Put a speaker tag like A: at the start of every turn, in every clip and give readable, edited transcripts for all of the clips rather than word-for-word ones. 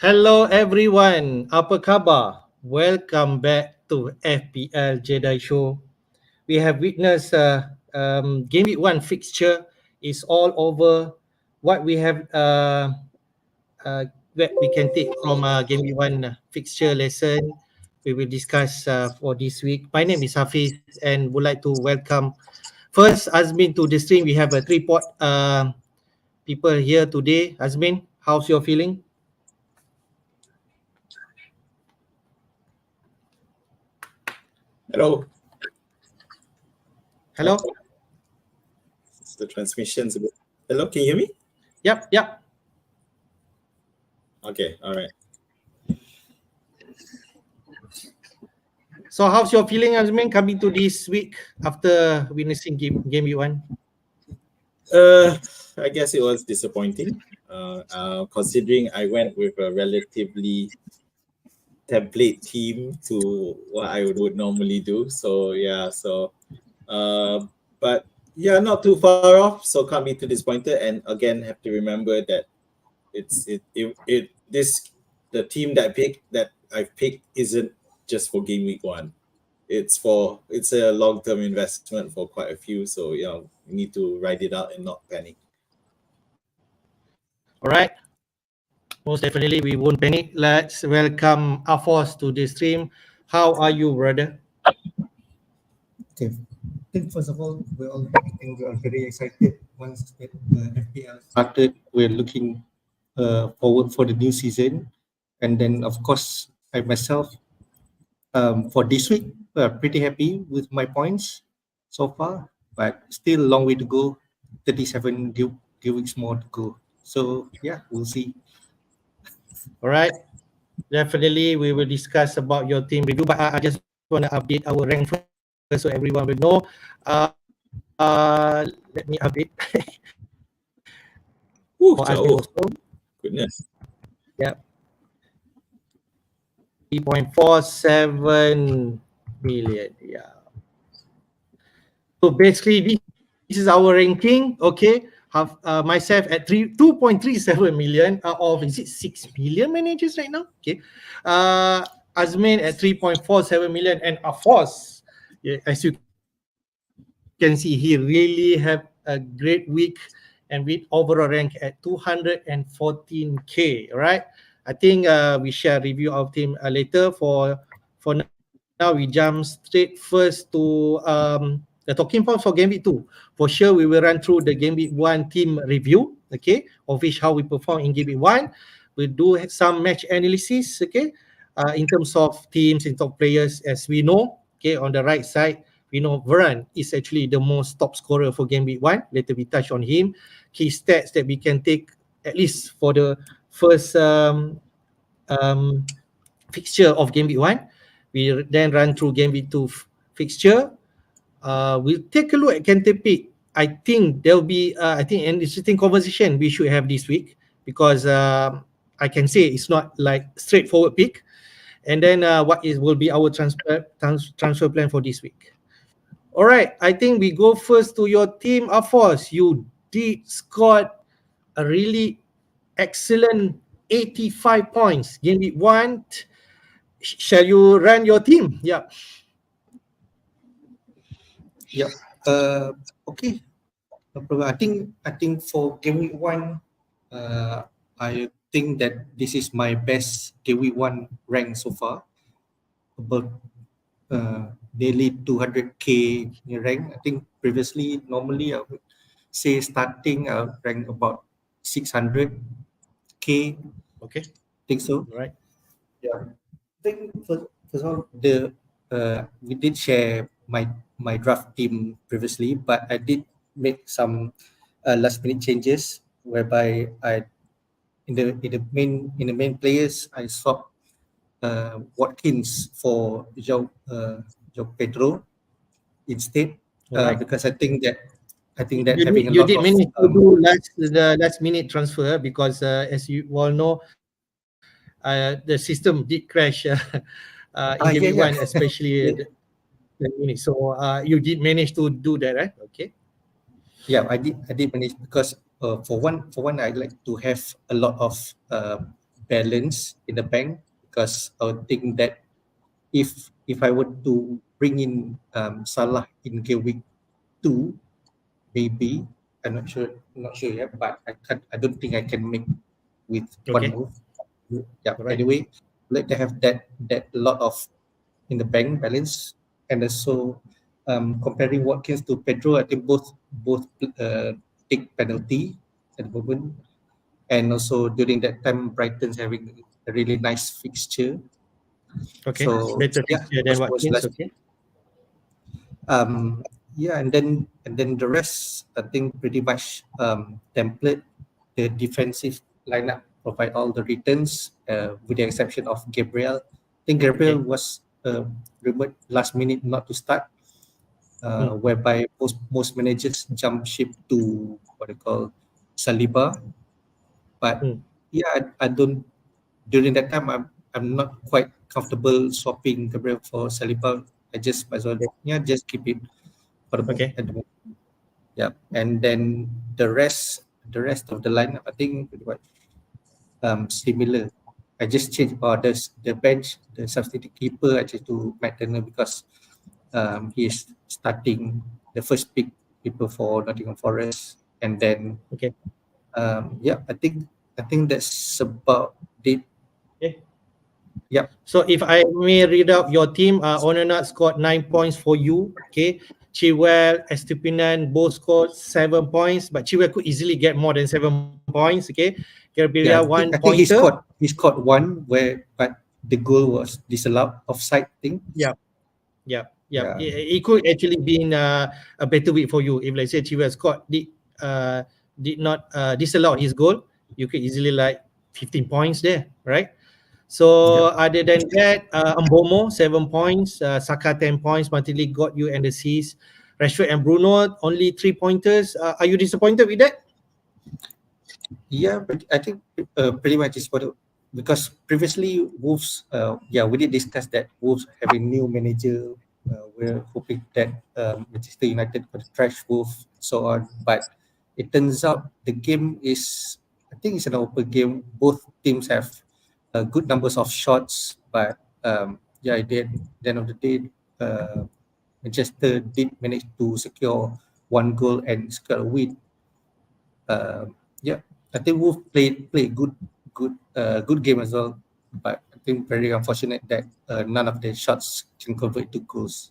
A: Hello everyone, apa khabar? Welcome back to FPL Jedi Show. We have witnessed Game Week 1 fixture is all over. What we have what we can take from Game Week 1 fixture lesson, we will discuss for this week. My name is Hafiz and would like to welcome first Azmin to the stream. We have a three-pot people here today. Azmin, how's your feeling?
B: Hello.
A: Hello?
B: It's the transmission's a bit. Hello, can you hear me?
A: Yep.
B: Okay, all right.
A: So how's your feeling, Azmin, coming to this week after witnessing game week 1?
B: I guess it was disappointing. Considering I went with a relatively template team to what I would normally do. So yeah, but yeah, not too far off. So can't be too disappointed. And again, have to remember that the team that I've picked isn't just for game week 1. It's a long-term investment for quite a few, so you need to ride it out and not panic.
A: All right. Most definitely, we won't panic. Let's welcome Afos to the stream. How are you, brother?
C: Okay. I think first of all, we are very excited once the FPL started. We're looking forward for the new season, and then of course I myself for this week pretty happy with my points so far, but still a long way to go. 37 weeks more to go. So yeah, we'll see.
A: All right. Definitely, we will discuss about your team review, but I just want to update our rank first so everyone will know. Let me update. For Azmin
B: Jauh.
A: also.
B: Goodness.
A: Yep. 3.47 million. Yeah. So basically, this is our ranking. Okay. Have myself at 2.37 million out of, is it 6 million managers right now? Okay. Azmin at 3.47 million, and Afos, yeah, as you can see, he really have a great week and with overall rank at 214k. Right. I think we shall review our team later. For now, we jump straight first to the talking points for Game Week 2. For sure, we will run through the Game Week 1 team review, okay, of which how we perform in Game Week 1. We'll do some match analysis, okay, in terms of teams and top players. As we know, okay, on the right side, we know Varane is actually the most top scorer for Game Week 1. Later we touch on him. Key stats that we can take at least for the first um, fixture of Game Week 1. We then run through Game Week 2 fixture. We'll take a look at Kente pick. I think there'll be an interesting conversation we should have this week, because I can say it's not like straightforward pick. And then what will be our transfer plan for this week. All right, I think we go first to your team, Afos. You did score a really excellent 85 points. Game week 1. Shall you run your team? Yeah.
C: Yep. Okay. No problem. I think for game week 1, I think that this is my best game week 1 rank so far. About nearly 200k rank. I think previously, normally I would say starting rank about 600k.
A: Okay.
C: I think so.
A: All right.
C: Yeah. I think first of all, we did share my draft team previously, but I did make some last minute changes whereby I in the main players I swapped Watkins for Joe Pedro instead,
A: Alright.
C: because I think that
A: You
C: having a
A: you
C: lot
A: did
C: of
A: manage to do the last minute transfer, because as you all know, the system did crash in Game Week 1,
C: yeah
A: especially
C: yeah
A: the minute. So you did manage to do that, right? Okay.
C: yeah I did manage because for one I like to have a lot of balance in the bank, because I would think that if I were to bring in Salah in game week 2, maybe I'm not sure yet, but I don't think I can make with one
A: Okay.
C: move. Yeah.
A: All right.
C: Anyway, like to have that lot of in the bank balance, and also comparing Watkins to Pedro, I think both take penalty at the moment, and also during that time Brighton's having a really nice fixture.
A: Okay.
C: So
A: Better
C: yeah,
A: fixture than
C: was
A: Watkins.
C: last.
A: Okay.
C: Yeah, and then the rest I think pretty much template. The defensive lineup provide all the returns, with the exception of Gabriel. I think Gabriel
A: Okay.
C: was rumored last minute not to start,
A: Mm.
C: whereby most managers jump ship to what they call Saliba. But
A: Mm.
C: yeah, I don't, during that time I'm not quite comfortable swapping Gabriel for Saliba. I just might as well,
A: Okay.
C: yeah, just keep it for
A: Okay.
C: at the moment. Yeah, and then the rest of the lineup I think pretty much similar. I just changed the bench, the substitute keeper I changed to Matt Turner because he is starting the first pick keeper for Nottingham Forest, and then
A: Okay.
C: yeah, I think that's about it.
A: Okay.
C: Yep.
A: So if I may read out your team, Onana scored 9 points for you. Okay. Chilwell, Estupinan both scored 7 points, but Chilwell could easily get more than 7 points. Okay. Gabriela
C: Yeah,
A: one
C: I think he
A: pointer.
C: scored one where, but the goal was disallowed, offside thing.
A: Yeah. Yeah. Yeah.
C: Yeah.
A: It could actually been a better week for you if let's say Chilwell Scott did not disallow his goal. You could easily like 15 points there, right? So
C: Yep.
A: other than that, Mbomo 7 points, Saka 10 points, Martinelli got you and assist. Rashford and Bruno only 3 pointers. Are you disappointed with that?
C: Yeah, but I think pretty much is what because previously Wolves, yeah, we did discuss that Wolves having new manager. We're hoping that Manchester United could trash Wolves, so on. But it turns out the game is, I think it's an open game. Both teams have good numbers of shots, but yeah, at the end of the day, Manchester did manage to secure one goal and secure a win. Yeah, I think Wolf played good game as well, but I think very unfortunate that none of the shots can convert to goals.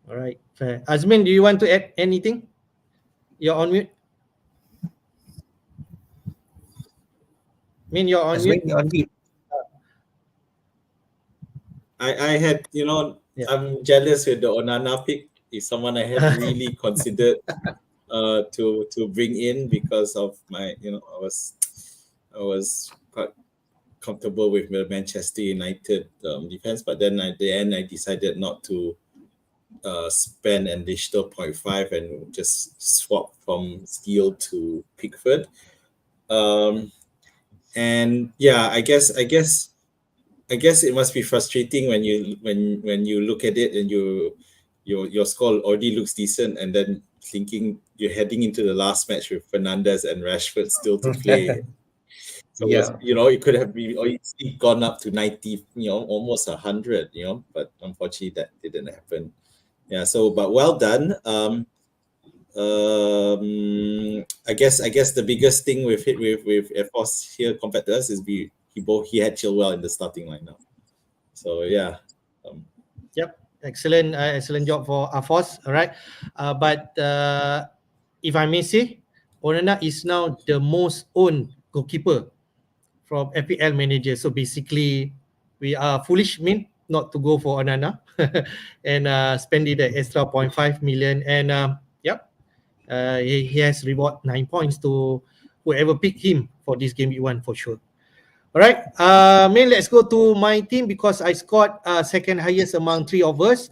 A: All right, fair. Azmin, do you want to add anything? You're on mute. Min, you're on
C: As when
A: mute.
C: on mute.
B: I had,
A: Yeah.
B: I'm jealous with the Onana pick. Is someone I had really considered to bring in because of my, I was quite comfortable with the Manchester United defense, but then at the end I decided not to spend an additional 0.5 and just swap from Steele to Pickford. And yeah, I guess it must be frustrating when you look at it and your score already looks decent, and then thinking you're heading into the last match with Fernandes and Rashford still to play. So
C: Yeah.
B: it could have been easily gone up to 90, almost 100, but unfortunately that didn't happen. Yeah. So, but well done. I guess the biggest thing with FOS here compared to us is he had Chilwell in the starting lineup. So yeah.
A: Yep. Excellent job for Afos. All right. But if I may say, Onana is now the most owned goalkeeper from FPL manager. So basically, we are foolish not to go for Onana and spend it the extra 0.5 million. And yep, he has reward 9 points to whoever picked him for this game week 1 for sure. All right, let's go to my team because I scored second highest among three of us,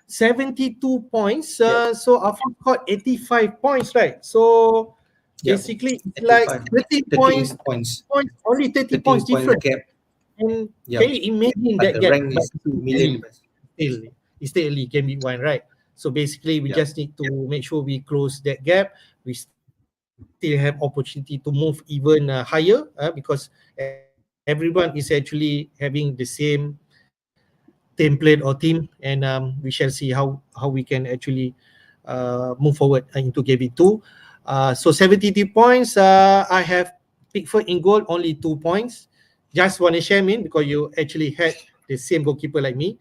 A: 72 points. So I've got 85 points, right? So
C: Yep.
A: basically, it's like 30
C: 13
A: points,
C: points.
A: only 30
C: 13
A: points
C: point
A: different.
C: gap.
A: And
C: Yep.
A: can you imagine
C: But
A: that
C: the
A: gap?
C: rank
A: But
C: is 2 million.
A: it's still early, game week 1, right? So basically, we
C: Yeah.
A: just need to make sure we close that gap. We still have opportunity to move even higher because as you everyone is actually having the same template or team, and we shall see how we can actually move forward into game week 2. So 72 points. I have Pickford in goal, only 2 points. Just want to share, because you actually had the same goalkeeper like me.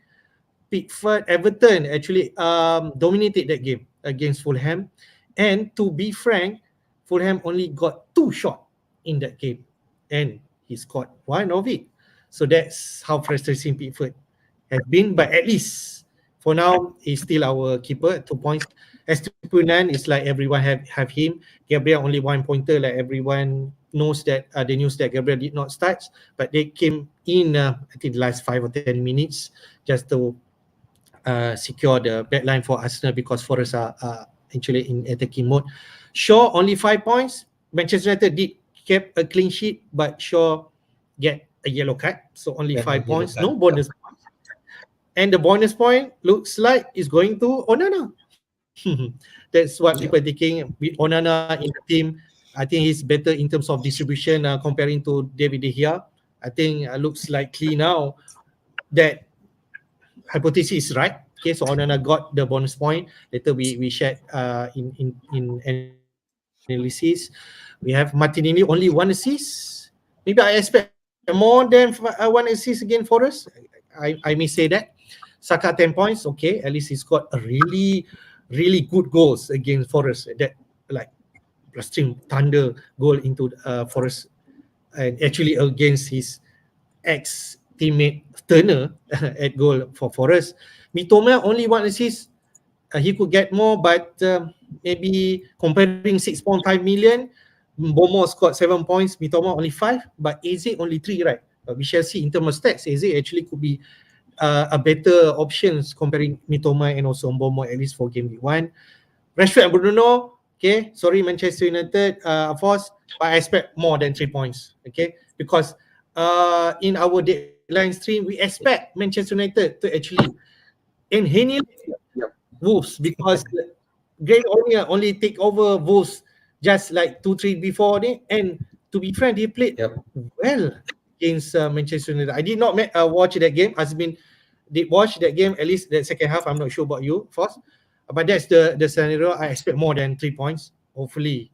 A: Pickford, Everton actually dominated that game against Fulham. And to be frank, Fulham only got 2 shots in that game. And he scored 1 of it. So that's how frustrating Pickford has been. But at least for now, he's still our keeper, 2 points. Estupinan is like everyone have him. Gabriel only 1 pointer, like everyone knows that the news that Gabriel did not start, but they came in I think the last 5 or 10 minutes just to secure the backline for Arsenal, because Forest are actually in attacking mode. Shaw only 5 points. Manchester United did kept a clean sheet, but Shaw get a yellow card, so only 5 points. No bonus points. And the bonus point looks like it's going to Onana. That's what people thinking. With Onana in the team, I think he's better in terms of distribution comparing to David De Gea. I think looks likely now that hypothesis is right. Okay, so Onana got the bonus point. Later we shared in analysis. We have Martinelli only 1 assist. Maybe I expect more than 1 assist again for us. I may say that. Saka 10 points. Okay, at least he's got a really good goals against Forest. That like blustering thunder goal into Forest, and actually against his ex teammate Turner at goal for Forest. Mitoma only 1 assist. He could get more, but maybe comparing 6.5 million, Bomo scored 7 points, Mitoma only 5, but AZ only 3, right? We shall see in terms of stats. AZ actually could be a better options comparing Mitoma and also Bomo, at least for game week 1. Rashford and Bruno, okay, sorry Manchester United, of course, but I expect more than 3 points, okay, because in our deadline stream, we expect Manchester United to actually annihilate Wolves, because Greg only take over Wolves just like 2-3 before they, and to be frank, they played well against Manchester United. I did not watch that game. Azmin did watch that game, at least the second half. I'm not sure about you, Foss, but that's the scenario. I expect more than 3 points. Hopefully,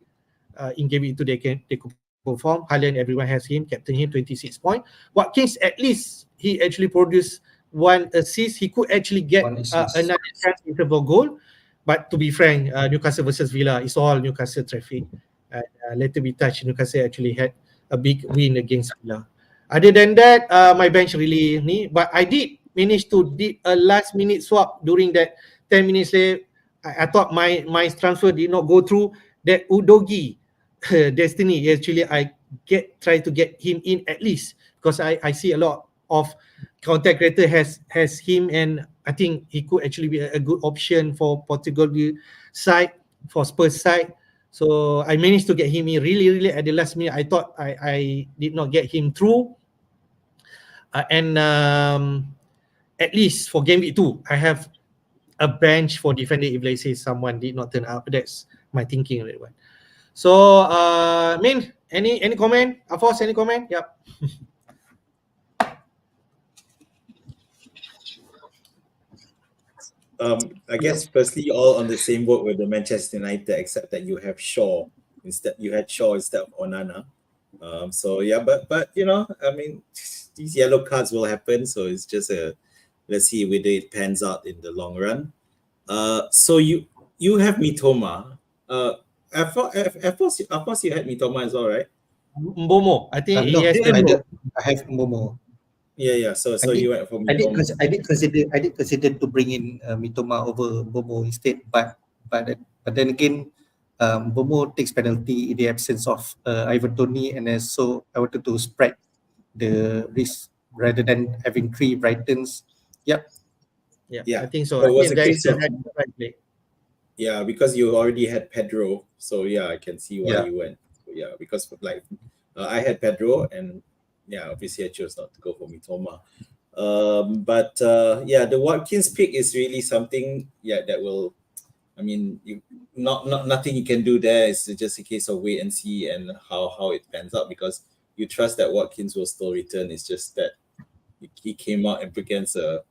A: in game into they could perform. Haaland, everyone has him, captain him, 26 points. Watkins, at least he actually produced 1 assist. He could actually get another chance in terms of goal. But to be frank, Newcastle versus Villa is all Newcastle traffic. Later we touch, Newcastle actually had a big win against Villa. Other than that, my bench really need, but I did manage to did a last minute swap during that 10 minutes left. I thought my transfer did not go through. That Udogi Destiny, actually I try to get him in at least, because I see a lot of content creator has him, and I think he could actually be a good option for Portugal side, for Spurs side. So I managed to get him in really at the last minute. I thought I did not get him through, and at least for game week 2, I have a bench for defender if let's say someone did not turn up. That's my thinking on that one. So Min, any comment? Afos, any comment? Yep.
B: I guess firstly all on the same boat with the Manchester United, except that you have Shaw instead. You had Shaw instead of Onana. So yeah, but you know, I mean, these yellow cards will happen. So it's just let's see whether it pans out in the long run. So you have Mitoma. Of course you had Mitoma as well, right?
A: Mbomo, I think he
C: No,
A: has
C: I have Momo.
B: Yeah. So you went for Mitoma.
C: I did consider to bring in Mitoma over Bomo instead, but then again, Bomo takes penalty in the absence of Ivan Toney, and so I wanted to spread the risk rather than having 3 Brightons.
A: Yeah, I think so.
B: So it was
A: I think
B: a case of
A: right play.
B: Yeah, because you already had Pedro, so yeah, I can see why
C: Yeah.
B: you went. So, yeah, because like I had Pedro, and yeah, obviously I chose not to go for Mitoma. But yeah, the Watkins pick is really something. Yeah, that will. I mean, nothing you can do there. It's just a case of wait and see and how it pans out, because you trust that Watkins will still return. It's just that he came out and against a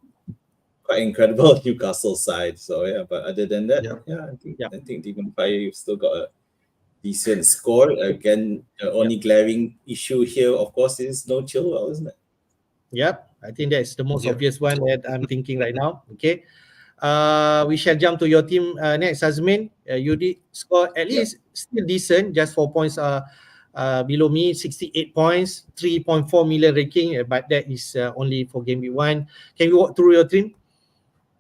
B: quite incredible Newcastle side. So yeah, but other than that, I think Demon Fire, you've still got a decent score. Again, the only glaring issue here, of course, is no Chilwell, isn't it?
A: Yep, I think that's the most
C: Yep.
A: obvious one that I'm thinking right now. Okay. We shall jump to your team next, Azmin. You did score at least still decent, just 4 points below me, 68 points, 3.4 million ranking, but that is only for game week 1. Can you walk through your team?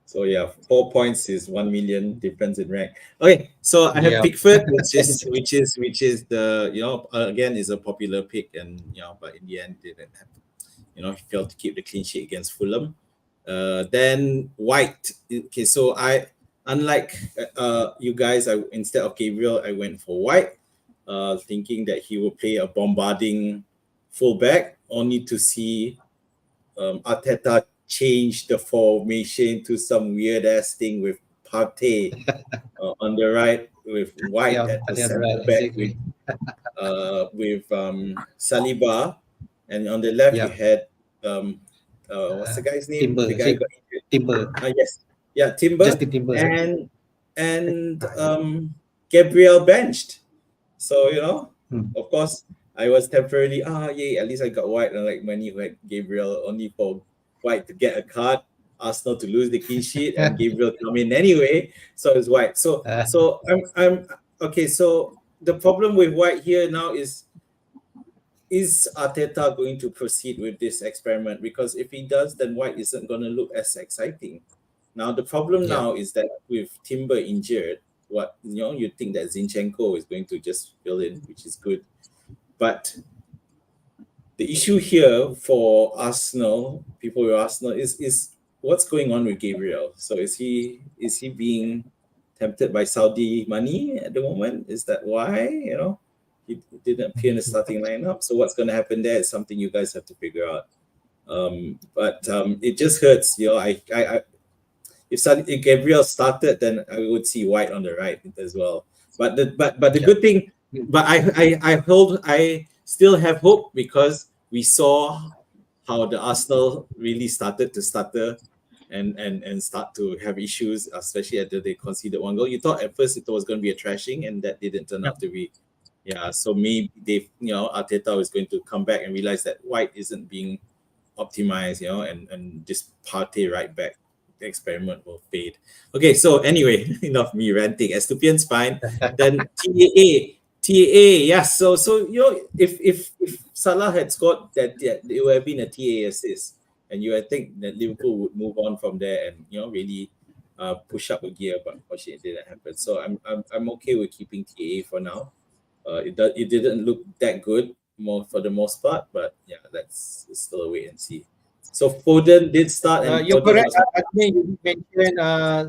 B: So yeah, 4 points is 1 million difference in rank. Okay, so I have
C: Yeah.
B: Pickford, which is the again is a popular pick, and but in the end didn't have, he failed to keep the clean sheet against Fulham. Then White. Okay, so unlike you guys, instead of Gabriel, I went for White, thinking that he will play a bombarding fullback, only to see Arteta change the formation to some weird ass thing with Partey on the right, with White at the centre back, with Saliba, and on the left you had what's the guy's name?
C: Timber.
B: The guy got injured.
C: Timber.
B: Yes, yeah, Timber.
C: Justin Timber.
B: And Gabriel benched. So of course, I was temporarily yay, at least I got White, and like many who had Gabriel, only for White to get a card, Arsenal to lose the clean sheet, and Gabriel come in anyway. So it's White. So I'm okay. So the problem with White here now is Arteta going to proceed with this experiment? Because if he does, then White isn't going to look as exciting. Now the problem now is that with Timber injured, you think that Zinchenko is going to just fill in, which is good, but the issue here for Arsenal, people with Arsenal, is what's going on with Gabriel. So is he being tempted by Saudi money at the moment? Is that why he didn't appear in the starting lineup? So what's going to happen there is something you guys have to figure out. But it just hurts. If Gabriel started, then I would see White on the right as well. But the good thing, but I still have hope, because we saw how the Arsenal really started to stutter and start to have issues, especially after they conceded 1 goal. You thought at first it was going to be a thrashing, and that didn't turn out to be. Yeah, so maybe Arteta is going to come back and realize that White isn't being optimized, and this Partey right back experiment will fade. Okay, so anyway, enough me ranting. Estupian's fine. Then TAA, yes. So if Salah had scored that, it would have been a TAA assist, and you would think that Liverpool would move on from there and really push up a gear, but unfortunately it didn't happen. So I'm okay with keeping TAA for now. It didn't look that good for the most part, but yeah, it's still a wait and see. So Foden did start, and
A: you're
B: Foden
A: correct. I think you mentioned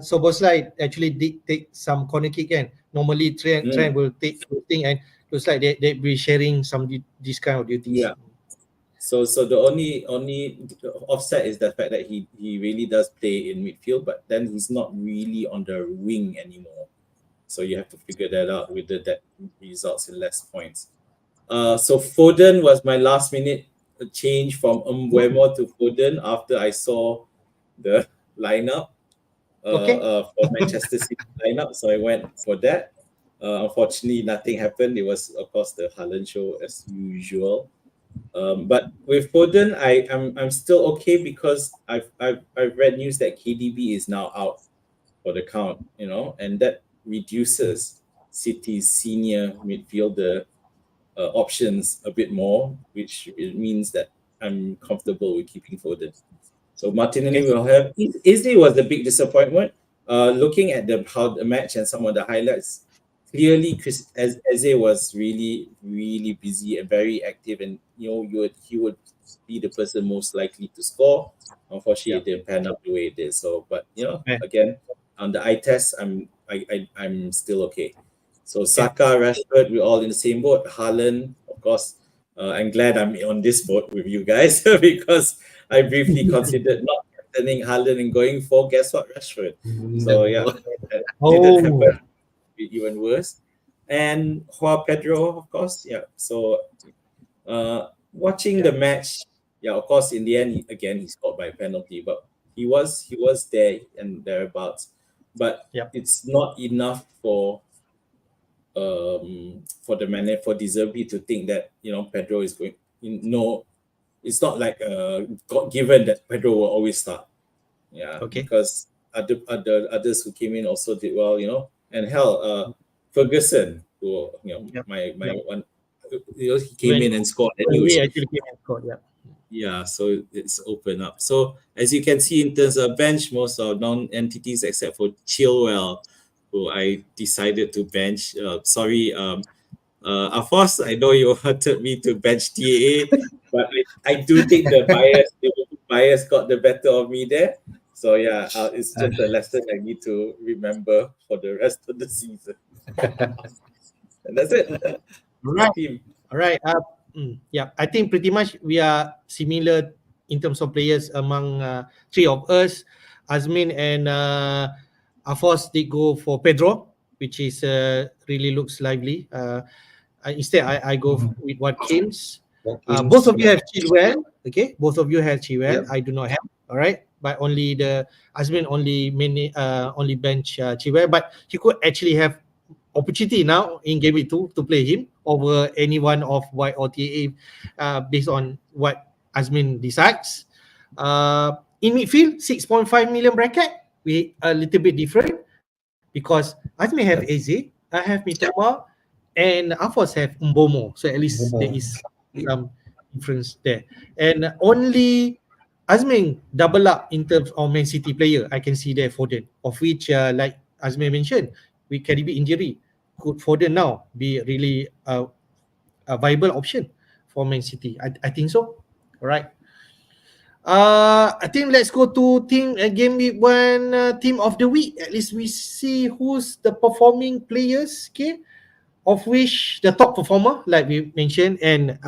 A: Soboslai actually did take some corner kick. And normally Trent will take thing, and looks like they be sharing some this kind of duties.
B: Yeah. So the only offset is the fact that he really does play in midfield, but then he's not really on the wing anymore. So you have to figure that out, whether that results in less points. So Foden was my last minute change from Mbeumo to Foden after I saw the lineup for Manchester City lineup. So I went for that. Unfortunately, nothing happened. It was, of course, the Haaland show as usual. But with Foden, I'm still okay, because I've read news that KDB is now out for the count, and that reduces City's senior midfielder options a bit more, which it means that I'm comfortable with keeping Foden. So Martinelli will have. Izzy was the big disappointment. Looking at how the match and some of the highlights, clearly Eze was really, really busy and very active, and he would be the person most likely to score. Unfortunately, it didn't pan out the way it did. So, but again, on the eye test, I'm still okay. So Saka, Rashford, we're all in the same boat. Haaland, of course. I'm glad I'm on this boat with you guys because I briefly considered not captaining Haaland and going for, guess what, Rashford. So yeah, that didn't happen. Even worse. And Joao Pedro, of course. Yeah. So Watching the match, yeah, of course, in the end, he scored by penalty, but he was there and thereabouts. But
A: Yep.
B: it's not enough for the man for De Zerbi to think that Pedro is going. No, it's not like God given that Pedro will always start. Yeah,
A: Okay.
B: because others who came in also did well, and hell, Ferguson, who
A: Yep.
B: my
A: Yep.
B: one, he came in and scored
A: When we
B: anyways.
A: actually came and scored, yeah.
B: Yeah, so it's open up. So as you can see in terms of bench, most of non-entities except for Chilwell, who I decided to bench. Sorry, Afos, I know you wanted me to bench TAA, but I do think the bias got the better of me there. So yeah, it's just a lesson I need to remember for the rest of the season. And that's it. My
A: Right.
B: team.
A: All right. Yeah, I think pretty much we are similar in terms of players among three of us. Azmin and Afos did go for Pedro, which is really looks lively. Instead, I go with Watkins. Both of you have Chilwell. Okay, both of you have Chilwell.
C: Yep.
A: I do not have. All right, but only the Azmin only bench Chilwell, but he could actually have opportunity now in Game Week 2 to play him over any one of White or TAA based on what Azmin decides. In midfield, 6.5 million bracket, we a little bit different because Azmin have Eze, I have Mitoma, and Afos have Mbomo. So at least there is some difference there. And only Azmin double up in terms of Man City player. I can see there Foden, of which, like Azmin mentioned, with Caribbean injury, could Foden now be really a viable option for Man City? I think so. All right. I think let's go to game week one team of the week. At least we see who's the performing players. Okay, of which the top performer, like we mentioned, and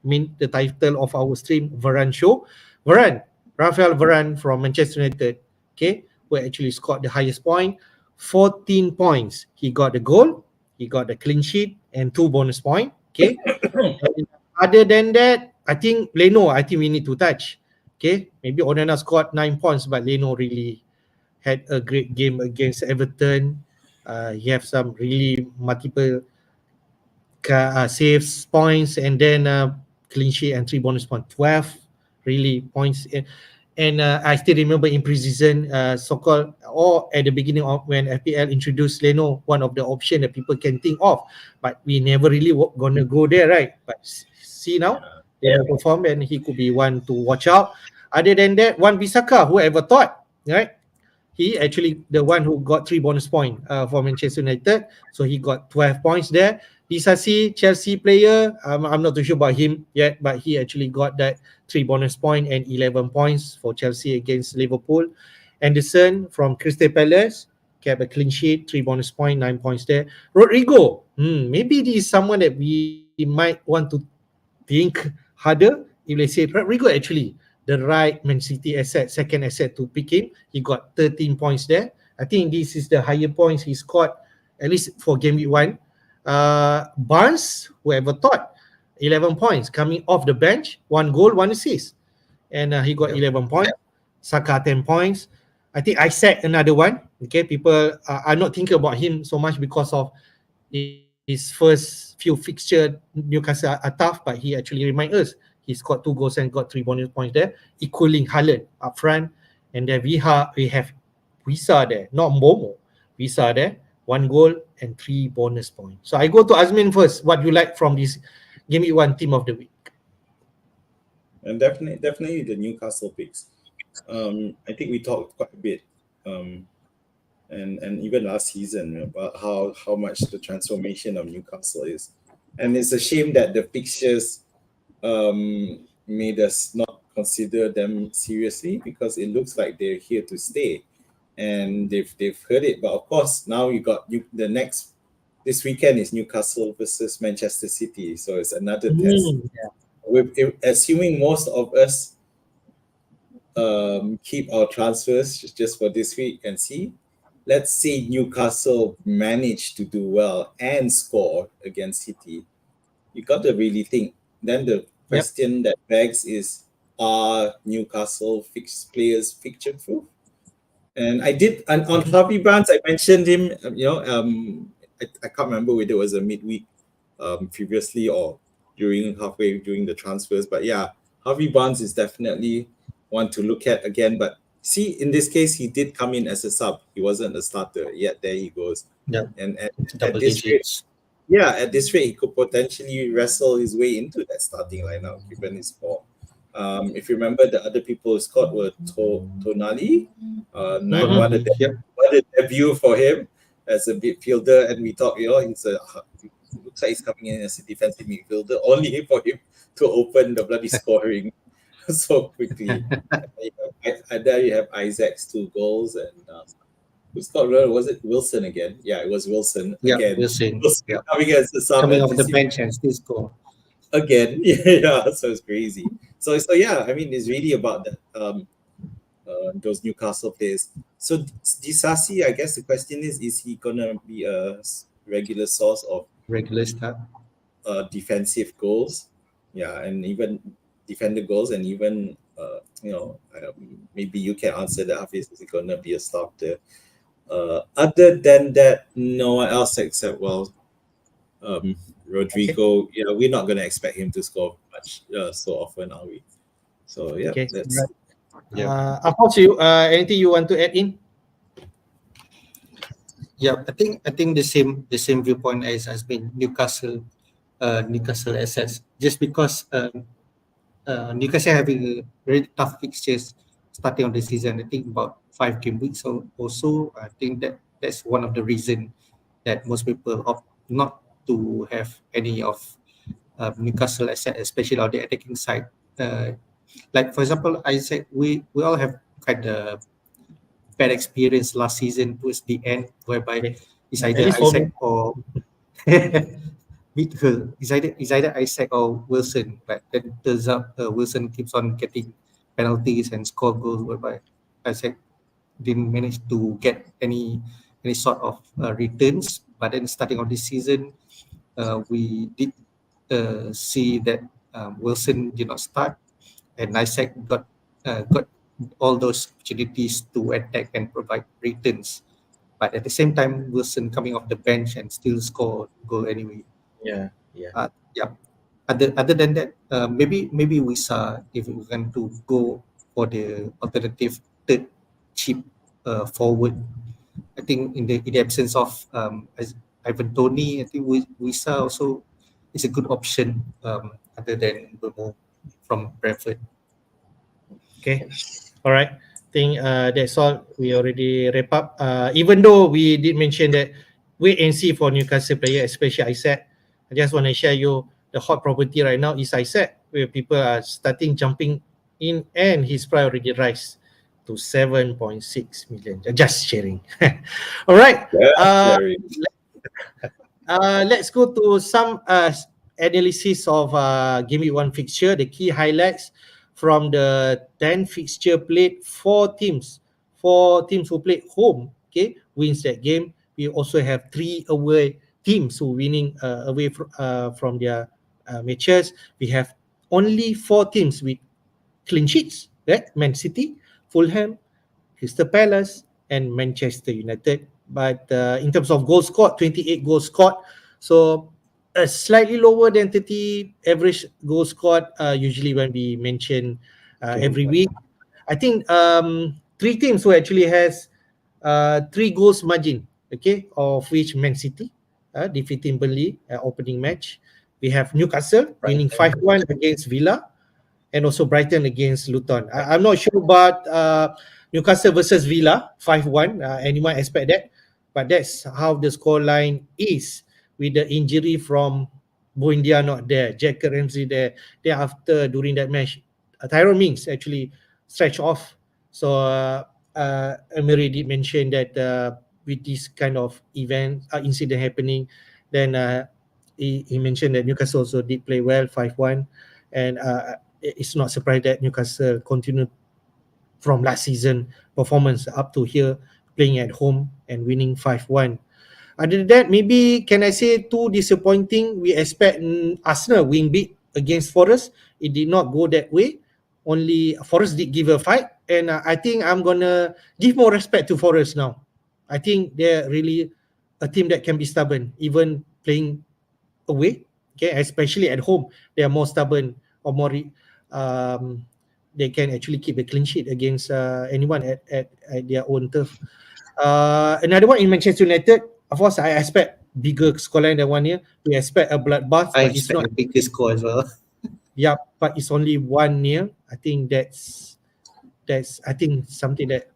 A: the title of our stream, Varane Show. Rafael Varane from Manchester United, okay, who actually scored the highest point, 14 points. He got the goal, he got the clean sheet, and 2 bonus point. Okay. And other than that, I think we need to touch. Okay, maybe Onana scored 9 points, but Leno really had a great game against Everton. He have some really multiple saves points, and then clean sheet and 3 bonus points, 12 really points. And I still remember in preseason, so-called, or at the beginning of when FPL introduced Leno, one of the option that people can think of, but we never really gonna go there, right? But see now, Leno performed, and he could be one to watch out. Other than that, Wan Bissaka, whoever thought, right? He actually the one who got 3 bonus point for Manchester United, so he got 12 points there. Disasi, Chelsea player, I'm not too sure about him yet, but he actually got that 3 bonus point and 11 points for Chelsea against Liverpool. Anderson from Crystal Palace kept a clean sheet, 3 bonus point, 9 points there. Rodrigo, maybe this is someone that we might want to think harder. If let's say Rodrigo actually the right Man City asset, second asset to pick him, he got 13 points there. I think this is the higher points he scored, at least for game week 1. Barnes, whoever thought, 11 points coming off the bench, 1 goal, 1 assist, and he got 11 points. Saka 10 points. I think I set another one. Okay, people are not thinking about him so much because of his first few fixture. Newcastle are tough, but he actually remind us he scored 2 goals and got 3 bonus points there, equaling Haaland up front. And then we have Wisa there, not Mbomo. Wisa there, 1 goal and 3 bonus points. So I go to Azmin first. What do you like from this Game Week 1 team of the week?
B: And definitely the Newcastle picks. I think we talked quite a bit, and even last season about how much the transformation of Newcastle is, and it's a shame that the fixtures made us not consider them seriously, because it looks like they're here to stay, and they've heard it. But of course, now you got the next this weekend is Newcastle versus Manchester City, so it's another test. Assuming most of us keep our transfers just for this week and see. Let's say Newcastle managed to do well and score against City. You got to really think. Then question that begs is, are Newcastle players fixture proof? And I did, and on Harvey Barnes, I mentioned him. I can't remember whether it was a midweek previously or halfway during the transfers. But yeah, Harvey Barnes is definitely one to look at again. But see, in this case, he did come in as a sub. He wasn't a starter yet. There he goes.
C: Yeah,
B: And at
C: double
B: this rate,
C: digits.
B: at this rate, he could potentially wrestle his way into that starting lineup given his form. If you remember, the other people who scored were Tonali. What a debut for him as a midfielder, and we thought, he looks like he's coming in as a defensive midfielder, only for him to open the bloody scoring so quickly. And there you have Isaac's 2 goals, and who scored? Was it Wilson again? Yeah, it was Wilson again.
C: Wilson
B: coming as a sub,
C: coming off the bench and still score
B: again. Yeah, so it's crazy. So yeah, I mean, it's really about that. Those Newcastle players. So Disasi, I guess the question is he gonna be a regular source of
C: regular start
B: defensive goals? Yeah, and even defender goals, and even maybe you can answer that. Hafiz, is he gonna be a starter? Other than that, no one else except Rodrigo.
A: Okay.
B: Yeah, we're not gonna expect him to score much so often, are we? So yeah,
A: Okay.
B: that's
A: Right. Alphonse, you anything you want to add in?
C: Yeah, I think the same viewpoint as has been Newcastle assets. Just because Newcastle having really tough fixtures starting of the season. I think about 5 game weeks. So also, I think that's one of the reason that most people opt not to have any of Newcastle assets, especially on the attacking side. Like for example, Isaac, we all have kind of bad experience last season towards the end, whereby it's either Isaac or midfield. It's either Isaac or Wilson, but then turns out Wilson keeps on getting penalties and score goals, whereby Isaac didn't manage to get any sort of returns. But then starting of this season, we did see that Wilson did not start, and Isaac got all those opportunities to attack and provide returns. But at the same time, Wilson coming off the bench and still score goal anyway.
A: Yeah.
C: Other than that, maybe we saw if we can to go for the alternative third cheap forward. I think in the absence of Ivan Toney, I think we saw also is a good option other than Burmo from Brentford.
A: Okay. All right. I think that's all. We already wrap up. Even though we did mention that wait and see for Newcastle player, especially Isaac. I just want to share you the hot property right now is Isaac, where people are starting jumping in, and his price already rise to 7.6 million. Just sharing. All right. Let's go to some analysis of Gameweek 1 fixture. The key highlights from the 10 fixture played, 4 teams who played home, okay, wins that game. We also have 3 away teams who winning away from their matches. We have only 4 teams with clean sheets, right? Man City, Fulham, Crystal Palace, and Manchester United. But in terms of goals scored, 28 goals scored. So slightly lower than 30 average goals scored usually when we mention every week. I think 3 teams who actually has 3 goals margin, okay, of which Man City defeating Burnley opening match. We have Newcastle winning 5-1 against Villa, and also Brighton against Luton. I'm not sure about Newcastle versus Villa 5-1. Anyone expect that? But that's how the scoreline is with the injury from Buendia not there, Jack Ramsey there. Thereafter, during that match, Tyrone Mings actually stretched off. So Emery did mention that with this kind of incident happening, then he mentioned that Newcastle also did play well 5-1, and it's not surprised that Newcastle continued from last season performance up to here, playing at home and winning 5-1. Other than that, maybe can I say too disappointing? We expect Arsenal win big against Forest it did not go that way. Only Forest did give a fight, and I think I'm gonna give more respect to Forest now. I think they're really a team that can be stubborn, even playing away. Okay, especially at home, they are more stubborn or more. They can actually keep a clean sheet against anyone at their own turf. Another one in Manchester United, of course, I expect bigger scoreline than 1-0. We expect a bloodbath,
C: I
A: but it's
C: expect
A: not.
C: a bigger score as well.
A: Yeah, but it's only 1-0. I think that's I think something that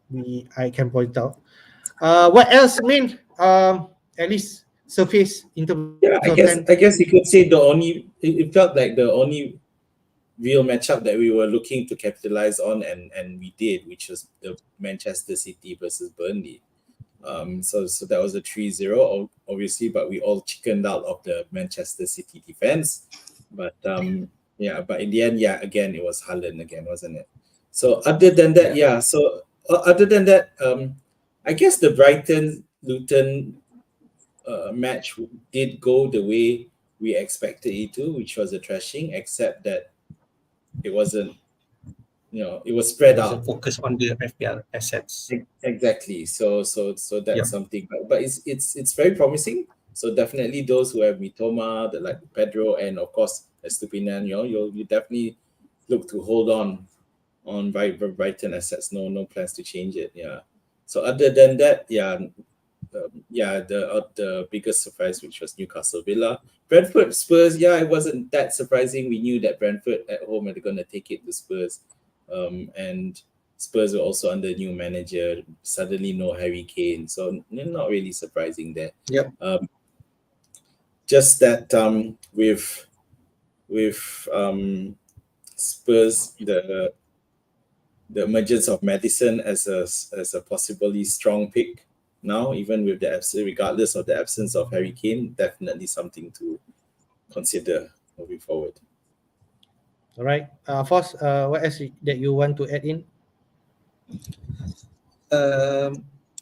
A: I can point out. What else? I mean, at least surface in terms of
B: Yeah, I
A: 10.
B: guess you could say it felt like the only real matchup that we were looking to capitalize on, and we did, which was the Manchester City versus Burnley. So that was a 3-0, obviously, but we all chickened out of the Manchester City defense. But yeah, but in the end, yeah, again, it was Haaland again, wasn't it? So other than that, other than that, I guess the Brighton Luton match did go the way we expected it to, which was a thrashing, except that it wasn't, it was spread
C: There's a
B: out.
C: focus on the FPL assets.
B: Exactly. So that's
C: Yeah.
B: something, but it's very promising. So definitely those who have Mitoma, like Pedro, and of course Estupinan, you definitely look to hold on Brighton assets. No plans to change it. Yeah. So other than that, the biggest surprise, which was Newcastle Villa, Brentford Spurs. Yeah, it wasn't that surprising. We knew that Brentford at home are going to take it to Spurs, and Spurs were also under new manager. Suddenly, no Harry Kane, so not really surprising there.
C: Yep.
B: Just that with Spurs, the emergence of Maddison as a possibly strong pick now, even with the absence, regardless of the absence of Harry Kane, definitely something to consider moving forward.
A: All right, Foss, what else that you want to add in?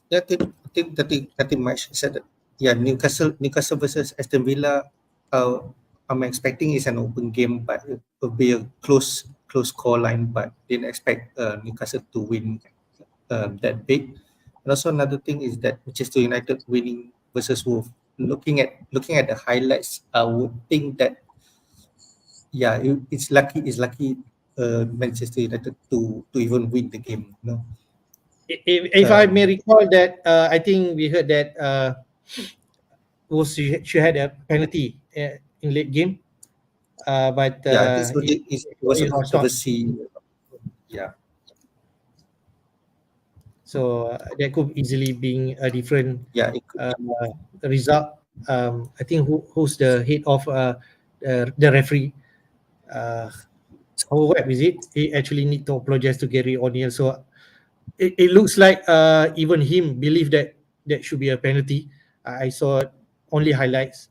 C: Nothing much said. That, yeah, Newcastle versus Aston Villa. I'm expecting is an open game, but it will be a close score line. But didn't expect Newcastle to win that big. And also another thing is that Manchester United winning versus Wolves. Looking at the highlights, I would think that it's lucky Manchester United to even win the game. No.
A: If I may recall that, I think we heard that she had a penalty in late game, but
C: This was a
A: it was not.
C: controversy. Yeah.
A: So that could easily be a different
C: It could.
A: result. I think who's the head of the referee? How web is it? He actually need to apologize to Gary O'Neill. So it looks like even him believe that should be a penalty. I saw only highlights,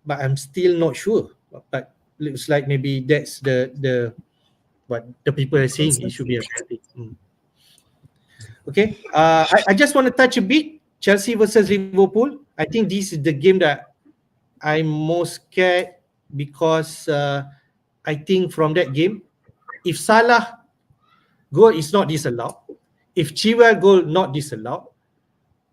A: but I'm still not sure. But looks like maybe that's the what the people are saying. It should be a penalty. Okay. I just want to touch a bit Chelsea versus Liverpool. I think this is the game that I'm most scared because I think from that game, if Salah goal is not disallowed, if Chilwell goal not disallowed,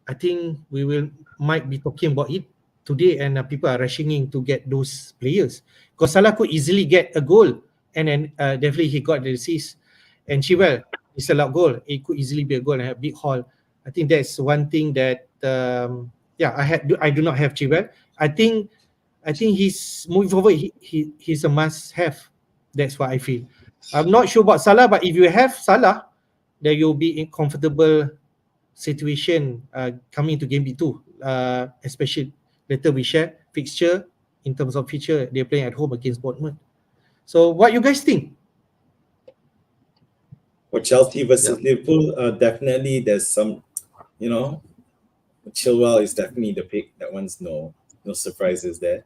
A: I think we might be talking about it today, and people are rushing in to get those players because Salah could easily get a goal, and then definitely he got the assist, and Chilwell disallowed goal, it could easily be a goal and a big haul. I think that's one thing that I do not have Chilwell. I think he's moving forward. He's a must-have. That's what I feel. I'm not sure about Salah, but if you have Salah, then you'll be in comfortable situation coming to game B2. Especially later we share fixture in terms of fixture. They're playing at home against Bournemouth. So what you guys think?
B: For Chelsea versus Liverpool, definitely there's some, Chilwell is definitely the pick. That one's no surprises there.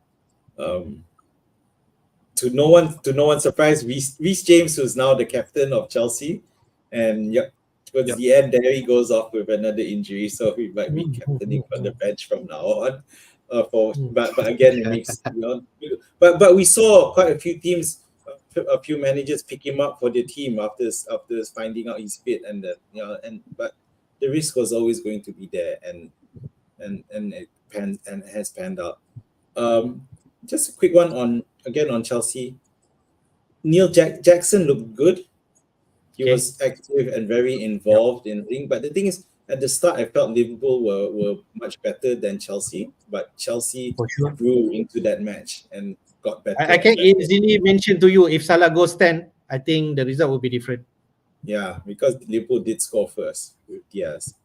B: To no one's surprise, Reece James, who's now the captain of Chelsea, and towards the end there he goes off with another injury, so he might be captaining from the bench from now on. But again, it makes but we saw quite a few teams a few managers pick him up for the team after finding out he's fit, and but the risk was always going to be there, and it has panned out. Just a quick one on Chelsea. Jackson looked good. He was active and very involved in things. But the thing is, at the start, I felt Liverpool were much better than Chelsea. But Chelsea grew into that match and got better.
A: I can easily mention to you, if Salah goes 10, I think the result will be different.
B: Yeah, because Liverpool did score first with Diaz.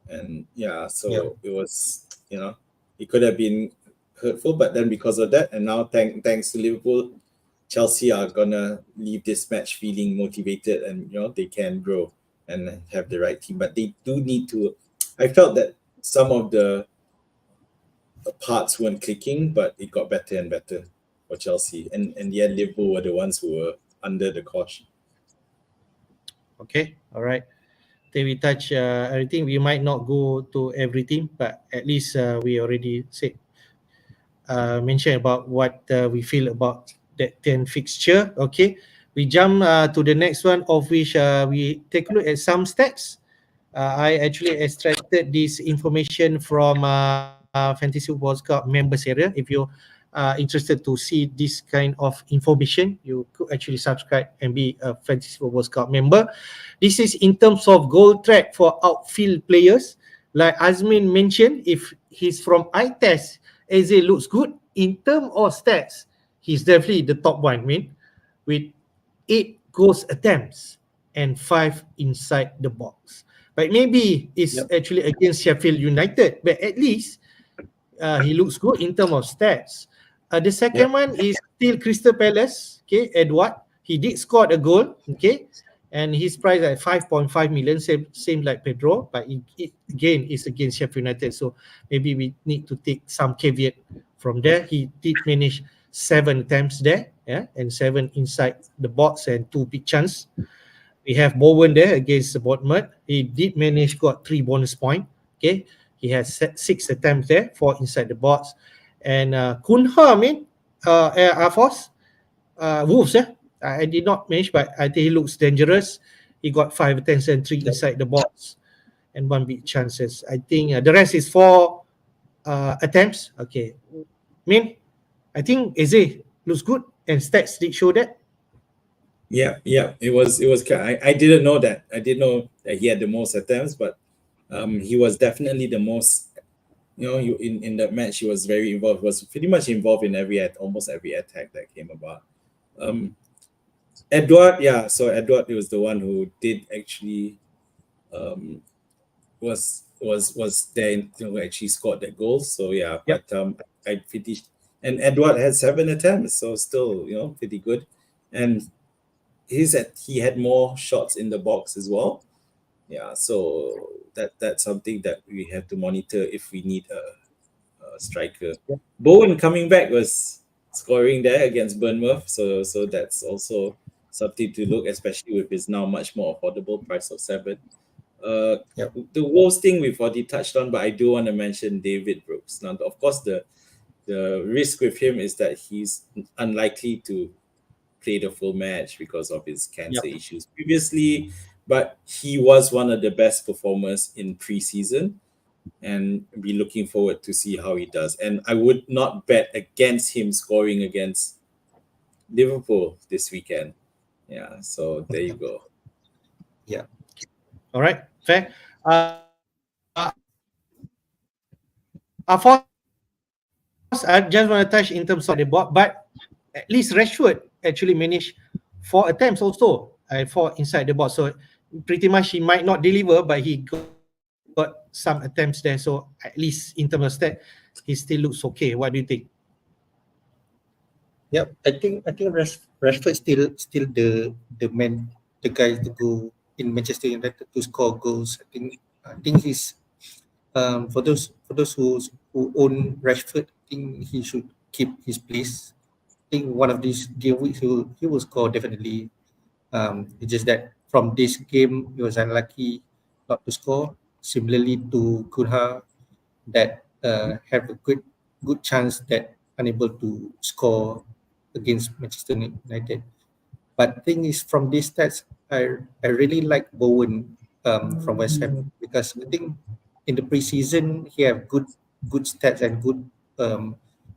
B: And it was, it could have been hurtful, but then because of that, and now thanks to Liverpool, Chelsea are gonna leave this match feeling motivated, and they can grow and have the right team. But they do need to. I felt that some of the parts weren't clicking, but it got better and better for Chelsea, and in the end, Liverpool were the ones who were under the cosh.
A: Okay, all right. Then we touch everything. We might not go to every team, but at least we already said mention about what we feel about that 10 fixture. Okay, we jump to the next one, of which we take a look at some stats. I actually extracted this information from Fantasy Football Scout members area. If you interested to see this kind of information, you could actually subscribe and be a Fantasy Football Scout member. This is in terms of goal threat for outfield players. Like Azmin mentioned, if he's from eye test, Eze looks good. In terms of stats, he's definitely the top one, with 8 goals attempts and 5 inside the box. But maybe it's actually against Sheffield United, but at least he looks good in terms of stats. The second one is still Crystal Palace. Okay, Edward, he did score a goal. Okay, and his price at 5.5 million, same like Pedro, but it again is against Sheffield United, so maybe we need to take some caveat from there. He did manage 7 attempts there, and 7 inside the box and 2 big chance. We have Bowen there against Bournemouth. He did manage got 3 bonus point. Okay, he has 6 attempts there, 4 inside the box. And Kunha, Afos, Wolves, I did not manage, but I think he looks dangerous. He got 5 attempts and 3 inside the box and 1 big chances. I think the rest is 4 attempts. Okay, I think Eze looks good, and stats did show that.
B: Yeah, it was. I didn't know that. I didn't know that he had the most attempts, but he was definitely the most. In that match, he was very involved. He was pretty much involved in almost every attack that came about. Edward, so Edward was the one who did actually was there who actually scored that goal. So but I finished, and Edward had 7 attempts, so still pretty good, and he had more shots in the box as well. So that's something that we have to monitor if we need a striker. Bowen coming back was scoring there against Bournemouth, so that's also something to look, especially with his now much more affordable price of 7. The Wolves thing we've already touched on, but I do want to mention David Brooks. Now, of course, the risk with him is that he's unlikely to play the full match because of his cancer issues previously, but he was one of the best performers in pre-season, and be looking forward to see how he does. And I would not bet against him scoring against Liverpool this weekend. So there you go.
A: All right, fair. For I just want to touch in terms of the board, but at least Rashford actually managed 4 attempts also, 4 inside the box. So pretty much he might not deliver, but he got some attempts there. So at least in terms of stat, he still looks okay. What do you think?
C: I think Rashford still the man, the guy to go in Manchester United to score goals. I think he's for those who own Rashford, I think he should keep his place. I think one of these game weeks he will score definitely. It's just that from this game he was unlucky not to score. Similarly to Kunha, that have a good chance that unable to score against Manchester United. But thing is, from these stats, I really like Bowen from West Ham, because I think in the preseason he have good stats and good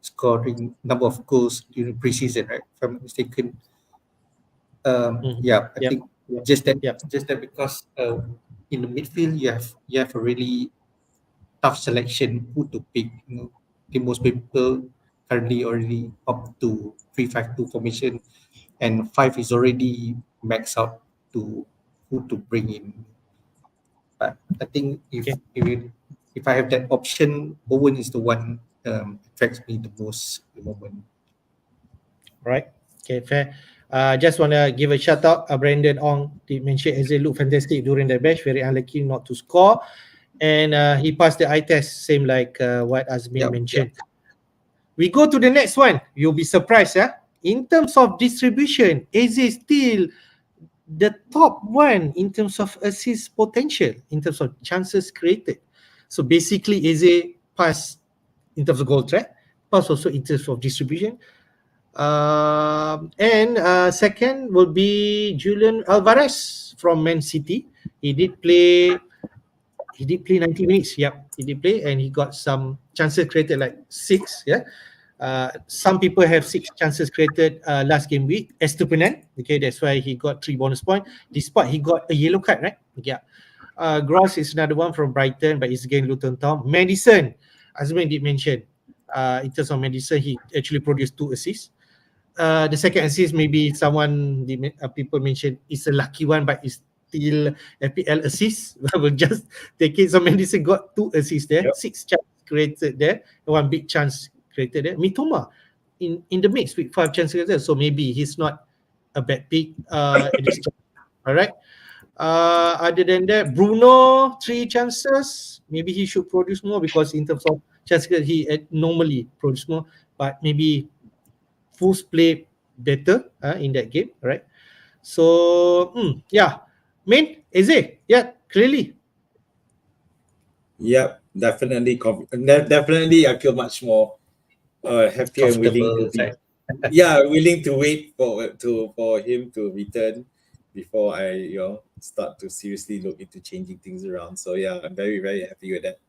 C: scoring number of goals during preseason, right? If I'm not mistaken. Yeah, I
A: Yep.
C: think just that
A: Yep.
C: because in the midfield you have a really tough selection who to pick. You know, I think most people currently already up to 3-5-2 formation, and five is already maxed out to who to bring in. But I think
A: Okay.
C: if I have that option, Bowen is the one attracts me the most at the moment.
A: Right. Okay, fair. Just want to give a shout out. Brandon Ong did mention Eze looked fantastic during the match. Very unlucky not to score. And he passed the eye test, same like what Azmin
C: Yep.
A: mentioned. We go to the next one. You'll be surprised, yeah? In terms of distribution, Eze is still the top one in terms of assist potential, in terms of chances created. So basically, Eze passed in terms of goal threat, pass also in terms of distribution. And second will be Julian Alvarez from Man City. He did play 90 minutes. Yep, he did play, and he got some chances created, like 6. Yeah. Some people have 6 chances created last game week. Estupinan. Okay, that's why he got 3 bonus points. Despite he got a yellow card, right? Yeah. Gross is another one from Brighton, but it's again Luton Town. Madison, Azman did mention. In terms of Madison, he actually produced 2 assists. The second assist, maybe people mentioned it's a lucky one, but it's still FPL assist. We'll just take it. So Madison got 2 assists there,
B: Yep.
A: 6 chances created there, and 1 big chance created there. Mitoma in the mix with 5 chances created, so maybe he's not a bad pick at this time. All right. Other than that, Bruno 3 chances. Maybe he should produce more, because in terms of chances he normally produce more, but maybe Fools play better in that game, right? So, yeah. Main, Eze, yeah, clearly.
B: Yeah, definitely. Definitely, I feel much more happier and willing to
C: Comfortable,
B: be.
C: right?
B: Yeah, willing to wait for him to return before I start to seriously look into changing things around. So yeah, I'm very very happy with that.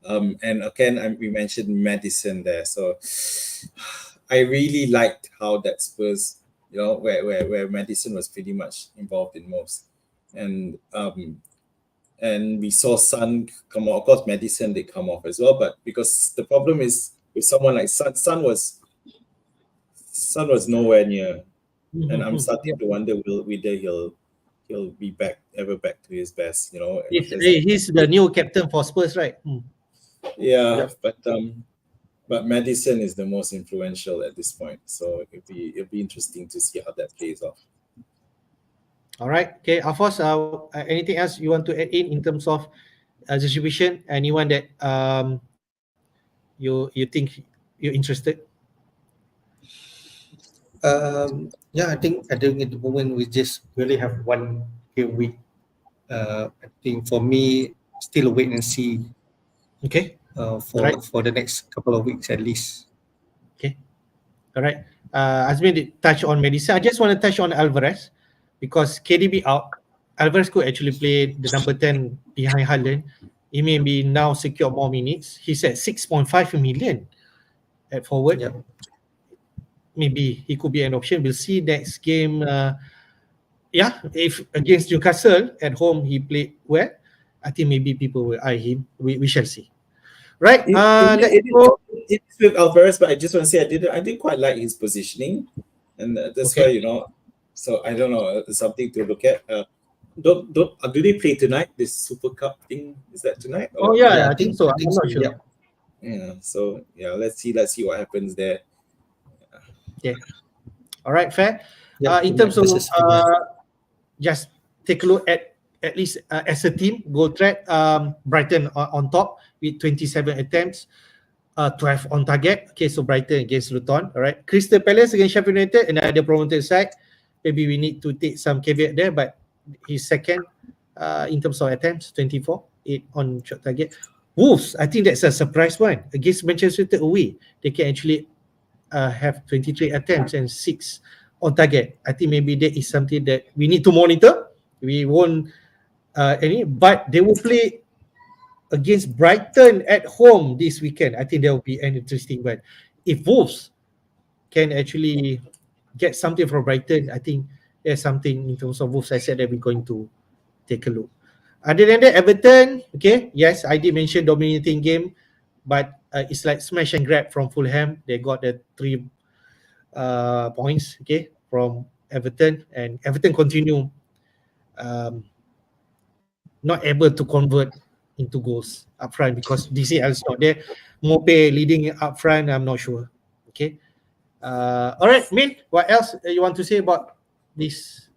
B: And again, we mentioned Madison there, so I really liked how that Spurs, where Madison was pretty much involved in most, and we saw Sun come off. Of course, Madison did come off as well, but because the problem is with someone like Sun was nowhere near, and I'm starting to wonder whether he'll be back to his best.
A: He's the new captain for Spurs, right?
B: Yeah,
C: Yep.
B: but Madison is the most influential at this point, so it'll be interesting to see how that plays off.
A: All right. Okay, Afos, anything else you want to add in terms of distribution? Anyone that you think you're interested?
C: Yeah, I think at the moment we just really have one game week. I think for me, still wait and see
A: Okay.
C: for the next couple of weeks at least.
A: Okay. All right. Azmin did touch on Madison. I just want to touch on Alvarez, because KDB out. Alvarez could actually play the number 10 behind Haaland. He may be now secure more minutes. He's at 6.5 million at forward.
C: Yep.
A: Maybe he could be an option. We'll see next game. If against Newcastle at home he played well, I think maybe people will eye him. We shall see. Right. Let's go.
B: It's with Alvarez, but I just want to say I did quite like his positioning, and that's
A: Okay.
B: why So I don't know, something to look at. Do they play tonight? This Super Cup thing, is that tonight?
A: Oh yeah, I think so. I'm not sure.
C: Yeah.
B: Yeah. So yeah, let's see what happens there.
A: Okay. All right, fair.
C: Yeah,
A: In terms of
C: versus Fulham.
A: just take a look at least as a team goal threat. Brighton on top with 27 attempts, 12 on target. Okay, so Brighton against Luton. All right, Crystal Palace against Sheffield United, another promoted side. Maybe we need to take some caveat there, but he's second in terms of attempts, 24, 8 on shot target. Wolves, I think that's a surprise one against Manchester United away. They can actually have 23 attempts and 6 on target. I think maybe that is something that we need to monitor. We won't but they will play against Brighton at home this weekend. I think that will be an interesting one. If Wolves can actually get something from Brighton, I think there's something in terms of Wolves. I said that we're going to take a look. Other than that, Everton, okay, yes, I did mention dominating game, but it's like smash and grab from Fulham. They got the 3 points, okay, from Everton, and Everton continue um, not able to convert into goals up front because DCL is not there. Mope leading up front, I'm not sure. Okay. All right, Min, what else you want to say about this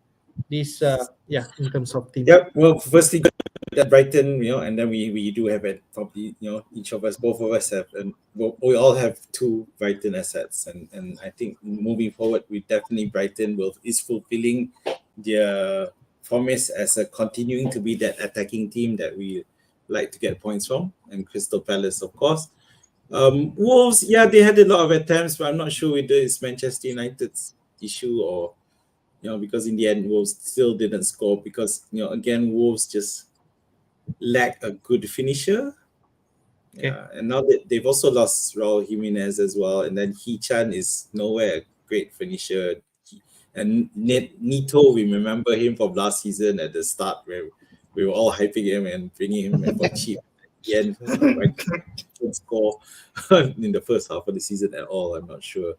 A: in terms of team?
B: Yeah, well, firstly, that Brighton, and then we do have it probably, each of us, both of us have, and we all have 2 Brighton assets, and I think moving forward, we definitely Brighton is fulfilling their promise as a continuing to be that attacking team that we like to get points from, and Crystal Palace, of course. Wolves, yeah, they had a lot of attempts, but I'm not sure whether it's Manchester United's issue or because in the end Wolves still didn't score because again Wolves just lack a good finisher.
A: Okay.
B: Yeah, and now that they've also lost Raul Jimenez as well, and then Chan is nowhere a great finisher. And Nito, we remember him from last season at the start where we were all hyping him and bringing him for cheap. At the end, didn't score in the first half of the season at all. I'm not sure.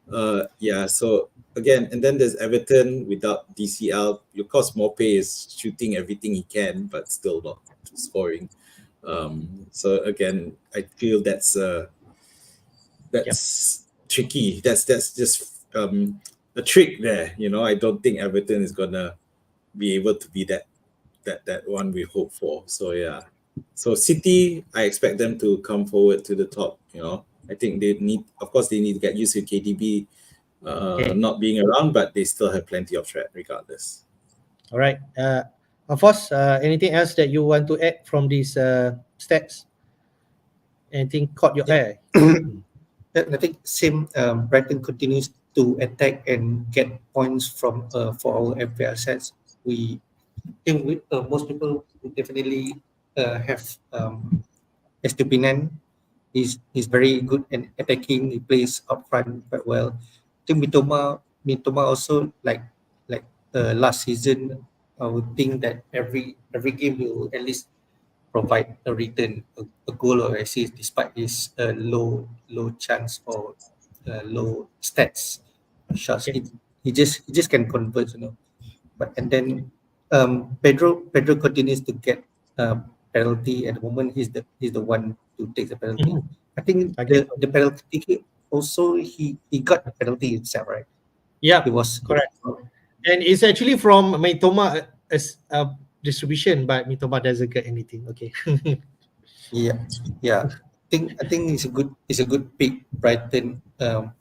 B: So again, and then there's Everton without DCL. Of course, Mope is shooting everything he can, but still not scoring. So again, I feel that's tricky. That's just a trick there. I don't think Everton is gonna be able to be that one we hope for. So yeah. So City, I expect them to come forward to the top. I think they need to get used to KDB not being around, but they still have plenty of threat regardless.
A: All right. Of course, anything else that you want to add from these stats? Anything caught your eye?
C: I think same. Brighton continues to attack and get points from for our FPL sets. We think most people would definitely have Estupinan. He's very good and attacking. He plays up front quite well. I think Mitoma also like last season. I would think that every game he will at least provide a return, a goal or assist, despite his low chance or low stats shots.
A: Okay.
C: He just can convert, But and then Pedro continues to get penalty at the moment. He's the one to take the penalty.
A: Mhm.
C: I think
A: Okay.
C: the penalty kick also he got the penalty himself, right?
A: Yeah,
C: It was
A: correct. And it's actually from Mitoma as a distribution, but Mitoma doesn't get anything. Okay.
C: Yeah. I think it's a good pick, Brighton,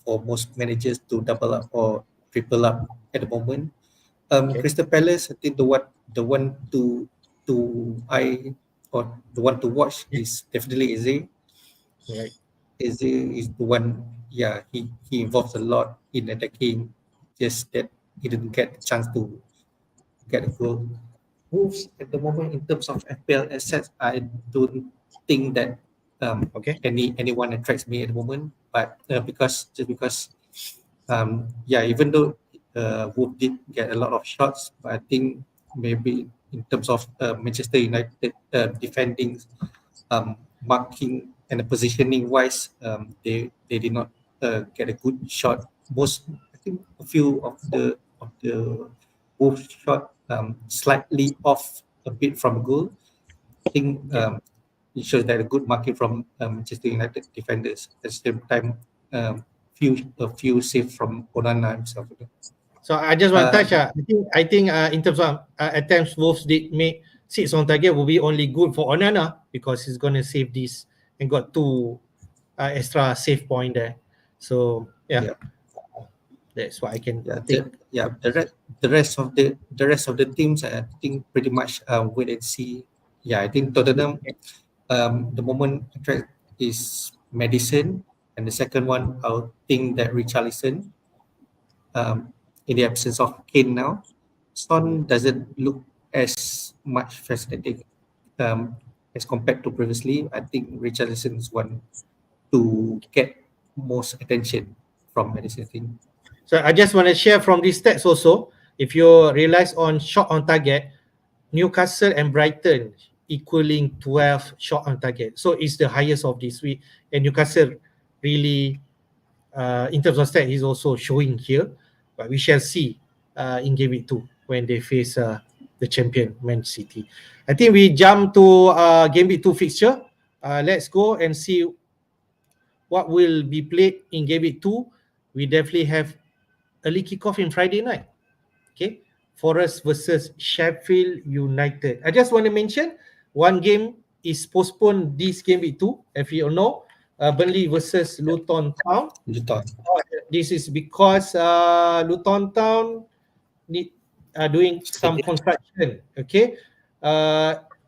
C: for most managers to double up or triple up at the moment.
A: Okay.
C: Crystal Palace, I think the one to eye or the one to watch is definitely Eze.
A: Right.
C: Eze is the one. Yeah, he involves a lot in attacking. Just that he didn't get the chance to get a goal. Wolves at the moment in terms of FPL assets, I don't think that
A: Okay.
C: anyone attracts me at the moment. But because even though Wolves did get a lot of shots, but I think maybe in terms of Manchester United defending, marking and positioning wise, they did not get a good shot. I think a few of the Wolves shot slightly off a bit from goal. I think it shows that a good marking from Manchester United defenders. At the same time, a few saves from Onana himself.
A: So I just want to touch. I think in terms of attempts, Wolves did make 6 on target will be only good for Onana because he's gonna save this and got 2 extra save point there. So yeah. That's what I can think.
C: The rest of the teams, I think pretty much wait and see. Yeah, I think Tottenham. The moment attract is Madison, and the second one I would think that Richarlison. in the absence of Kane now, Son doesn't look as much fascinating as compared to previously. I think Richarlison is one to get most attention from Madison, I think.
A: So I just want to share from these stats also. If you realize on shot on target, Newcastle and Brighton equaling 12 shot on target. So it's the highest of this week. And Newcastle really, in terms of stat, is also showing here. But we shall see in game week 2 when they face the champion Man City. I think we jump to game week 2 fixture. Let's go and see what will be played in game week 2. We definitely have early kickoff in Friday night. Okay, Forest versus Sheffield United. I just want to mention one game is postponed this game week 2. If you know, Burnley versus Luton Town. This is because Luton Town need doing some construction. Okay,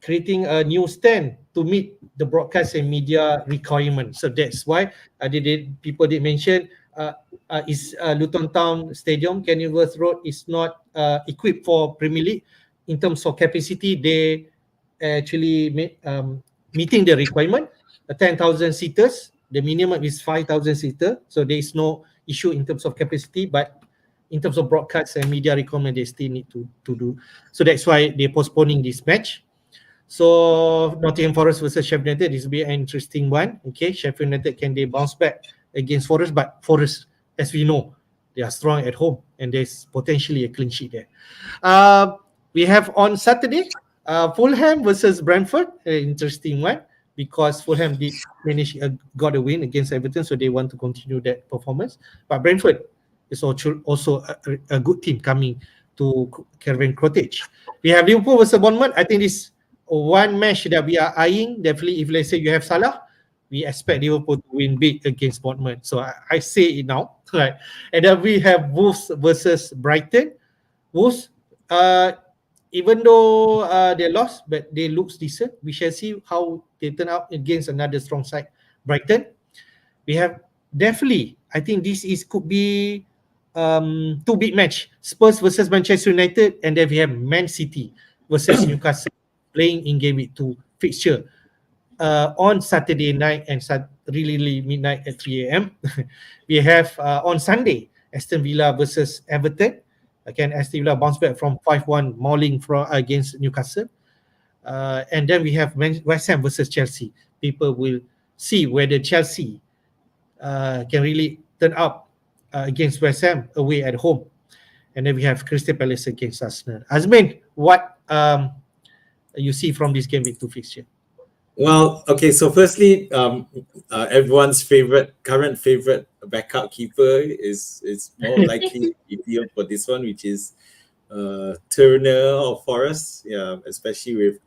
A: creating a new stand to meet the broadcast and media requirement. So that's why people did mention is Luton Town Stadium, Kenilworth Road, is not equipped for Premier League in terms of capacity. They actually meeting the requirement, 10,000 seaters. The minimum is 5,000 seater, so there is no issue in terms of capacity. But in terms of broadcast and media requirement, they still need to do. So that's why they're postponing this match. So Nottingham Forest versus Sheffield United, this will be an interesting one. Okay, Sheffield United, can they bounce back against Forest? But Forest, as we know, they are strong at home and there's potentially a clean sheet there. We have on Saturday, Fulham versus Brentford, an interesting one because Fulham did got a win against Everton, so they want to continue that performance. But Brentford is also a good team coming to Craven Cottage. We have Liverpool versus Bournemouth. I think this one match that we are eyeing. Definitely, if let's say you have Salah, we expect Liverpool to win big against Bournemouth. So I say it now, right? And then we have Wolves versus Brighton. Wolves, even though they lost, but they look decent. We shall see how they turn out against another strong side, Brighton. We have definitely, I think this could be two big match: Spurs versus Manchester United, and then we have Man City versus Newcastle playing in game week 2 fixture on Saturday night and really midnight at 3 a.m. We have on Sunday Aston Villa versus Everton. Again, Aston Villa bounce back from 5-1 mauling against Newcastle. And then we have West Ham versus Chelsea. People will see whether Chelsea can really turn up against West Ham away at home. And then we have Crystal Palace against Arsenal. Azmin, what you see from this game week 2 fixture?
B: Well, okay. So firstly, everyone's current favorite backup keeper is more likely to be for this one, which is Turner of Forest. Yeah, especially with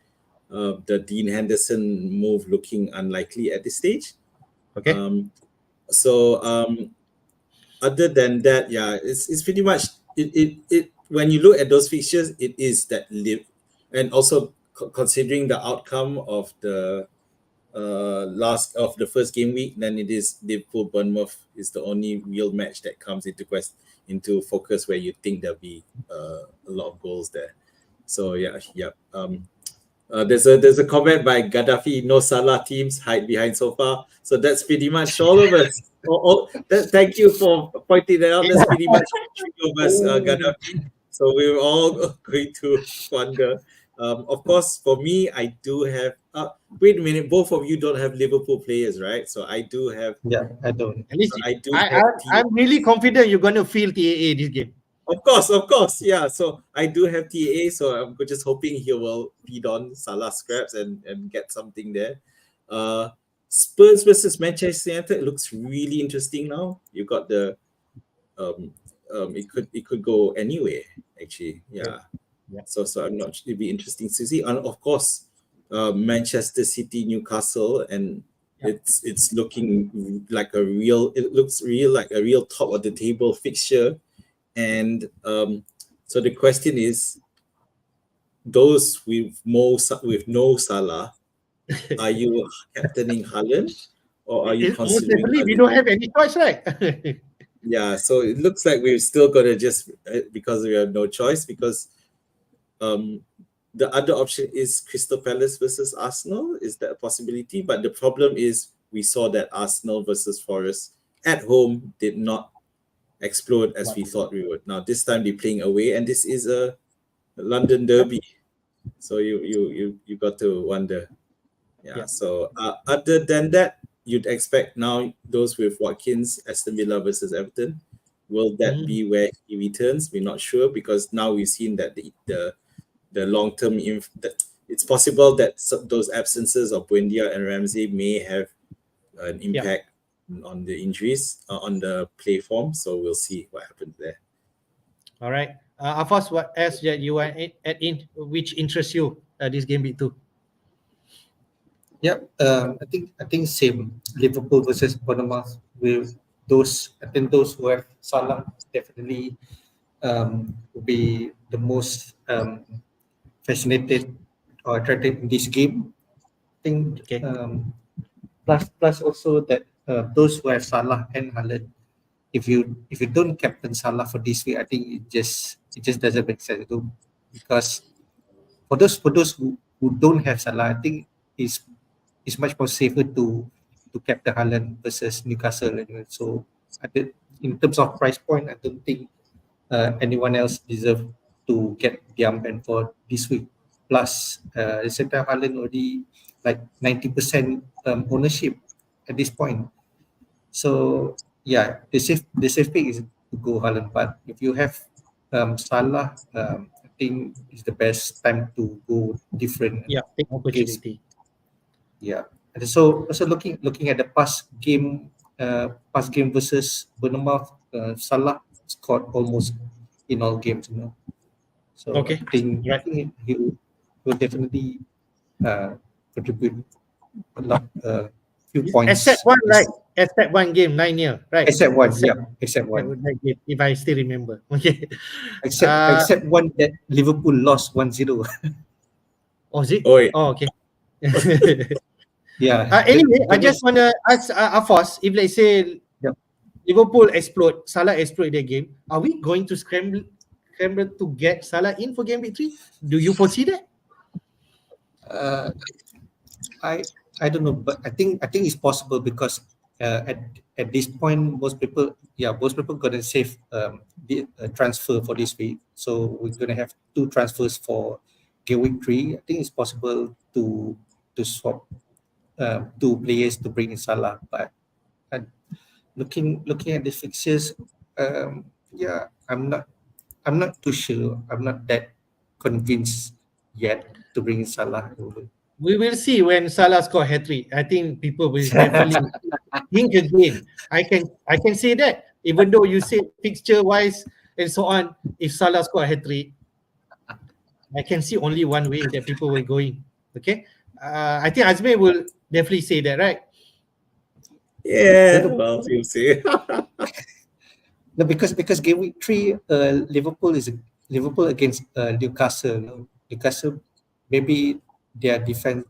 B: the Dean Henderson move looking unlikely at this stage.
A: Okay.
B: Other than that, yeah, it's pretty much it. When you look at those fixtures, it is that and also considering the outcome of the first game week, then it is Liverpool Bournemouth is the only real match that comes into focus where you think there'll be a lot of goals there. So yeah. There's a comment by Gaddafi: no Salah teams hide behind sofa. So that's pretty much all of us. Thank you for pointing that out. That's pretty much three of us, Gaddafi. So we're all going to wonder. Of course, for me, I do have. Wait a minute, both of you don't have Liverpool players, right? So I do have.
C: Yeah, I don't.
A: At least I'm really confident you're going to feel TAA this game.
B: Of course, yeah. So I do have TAA, so I'm just hoping he will feed on Salah scraps and get something there. Spurs versus Manchester United looks really interesting now. You got the it could go anywhere actually. Yeah. So I'm not. It'd be interesting to see. And of course, Manchester City, Newcastle, and it's looking like a real. It looks like a real top of the table fixture. And so the question is, those with no Salah, are you captaining Haaland or are you considering?
A: We don't have any choice, right?
B: Yeah, so it looks like we're still gonna just because we have no choice, because um the other option is Crystal Palace versus Arsenal. Is that a possibility? But the problem is we saw that Arsenal versus Forest at home did not explode as we thought we would. Now this time they're playing away, and this is a London derby, so you got to wonder. Yeah.
A: Yeah.
B: So other than that, you'd expect now those with Watkins, Aston Villa versus Everton. Will that be where he returns? We're not sure, because now we've seen that the long term it's possible that those absences of Buendia and Ramsey may have an impact on the injuries on the play form. So we'll see what happens there.
A: All right. Afas, what else that you want to add in, which interests you this game week 2?
C: Yep. I think same Liverpool versus Bournemouth with those. I think those who have Salah definitely will be the most fascinated or attracted in this game. I think
A: Okay.
C: plus also that those who have Salah and Haaland, if you don't captain Salah for this week, I think it just doesn't make sense to, because for those who don't have Salah, I think it's much more safer to captain Haaland versus Newcastle anyway. So I think in terms of price point, I don't think anyone else deserve to get the armband for this week. Plus, the same time Haaland already like 90% ownership at this point. So yeah, the safe pick is to go Haaland. But if you have Salah, I think it's the best time to go different
A: Yeah, take
C: games.
A: opportunity.
C: Yeah, and so also looking at the past game versus Bournemouth, Salah scored almost in all games. So
A: Okay.
C: I
A: Right.
C: think he will definitely contribute a lot, few points.
A: Except one, right? Except one game, 9-0, right?
C: Except one, yeah. Except
A: That
C: one.
A: game, if I still remember. Okay.
C: Except one that Liverpool lost 1-0.
A: Oh, is it?
B: Oh, yeah.
A: Oh, okay.
C: Yeah.
A: Anyway, I
C: The
A: just want to ask Afos, if let's say
C: Yep.
A: Liverpool explode, Salah explode their game, are we going to scramble to get Salah in for game week 3? Do you foresee that?
C: uh, I don't know, but I think it's possible, because at this point most people gonna save the transfer for this week. So we're gonna have 2 transfers for game week 3. I think it's possible to swap 2 players to bring in Salah, but uh, looking at the fixtures, yeah, I'm not too sure. I'm not that convinced yet to bring in Salah.
A: We will see when Salah score hat-trick. I think people will definitely think again. I can say that, even though you say fixture wise and so on, if Salah score a hat-trick, I can see only one way that people will going. Okay, I think Azmi will definitely say that, right?
B: Yeah, well, we'll see.
C: No, because game week 3, Liverpool against Newcastle. Newcastle, maybe their defense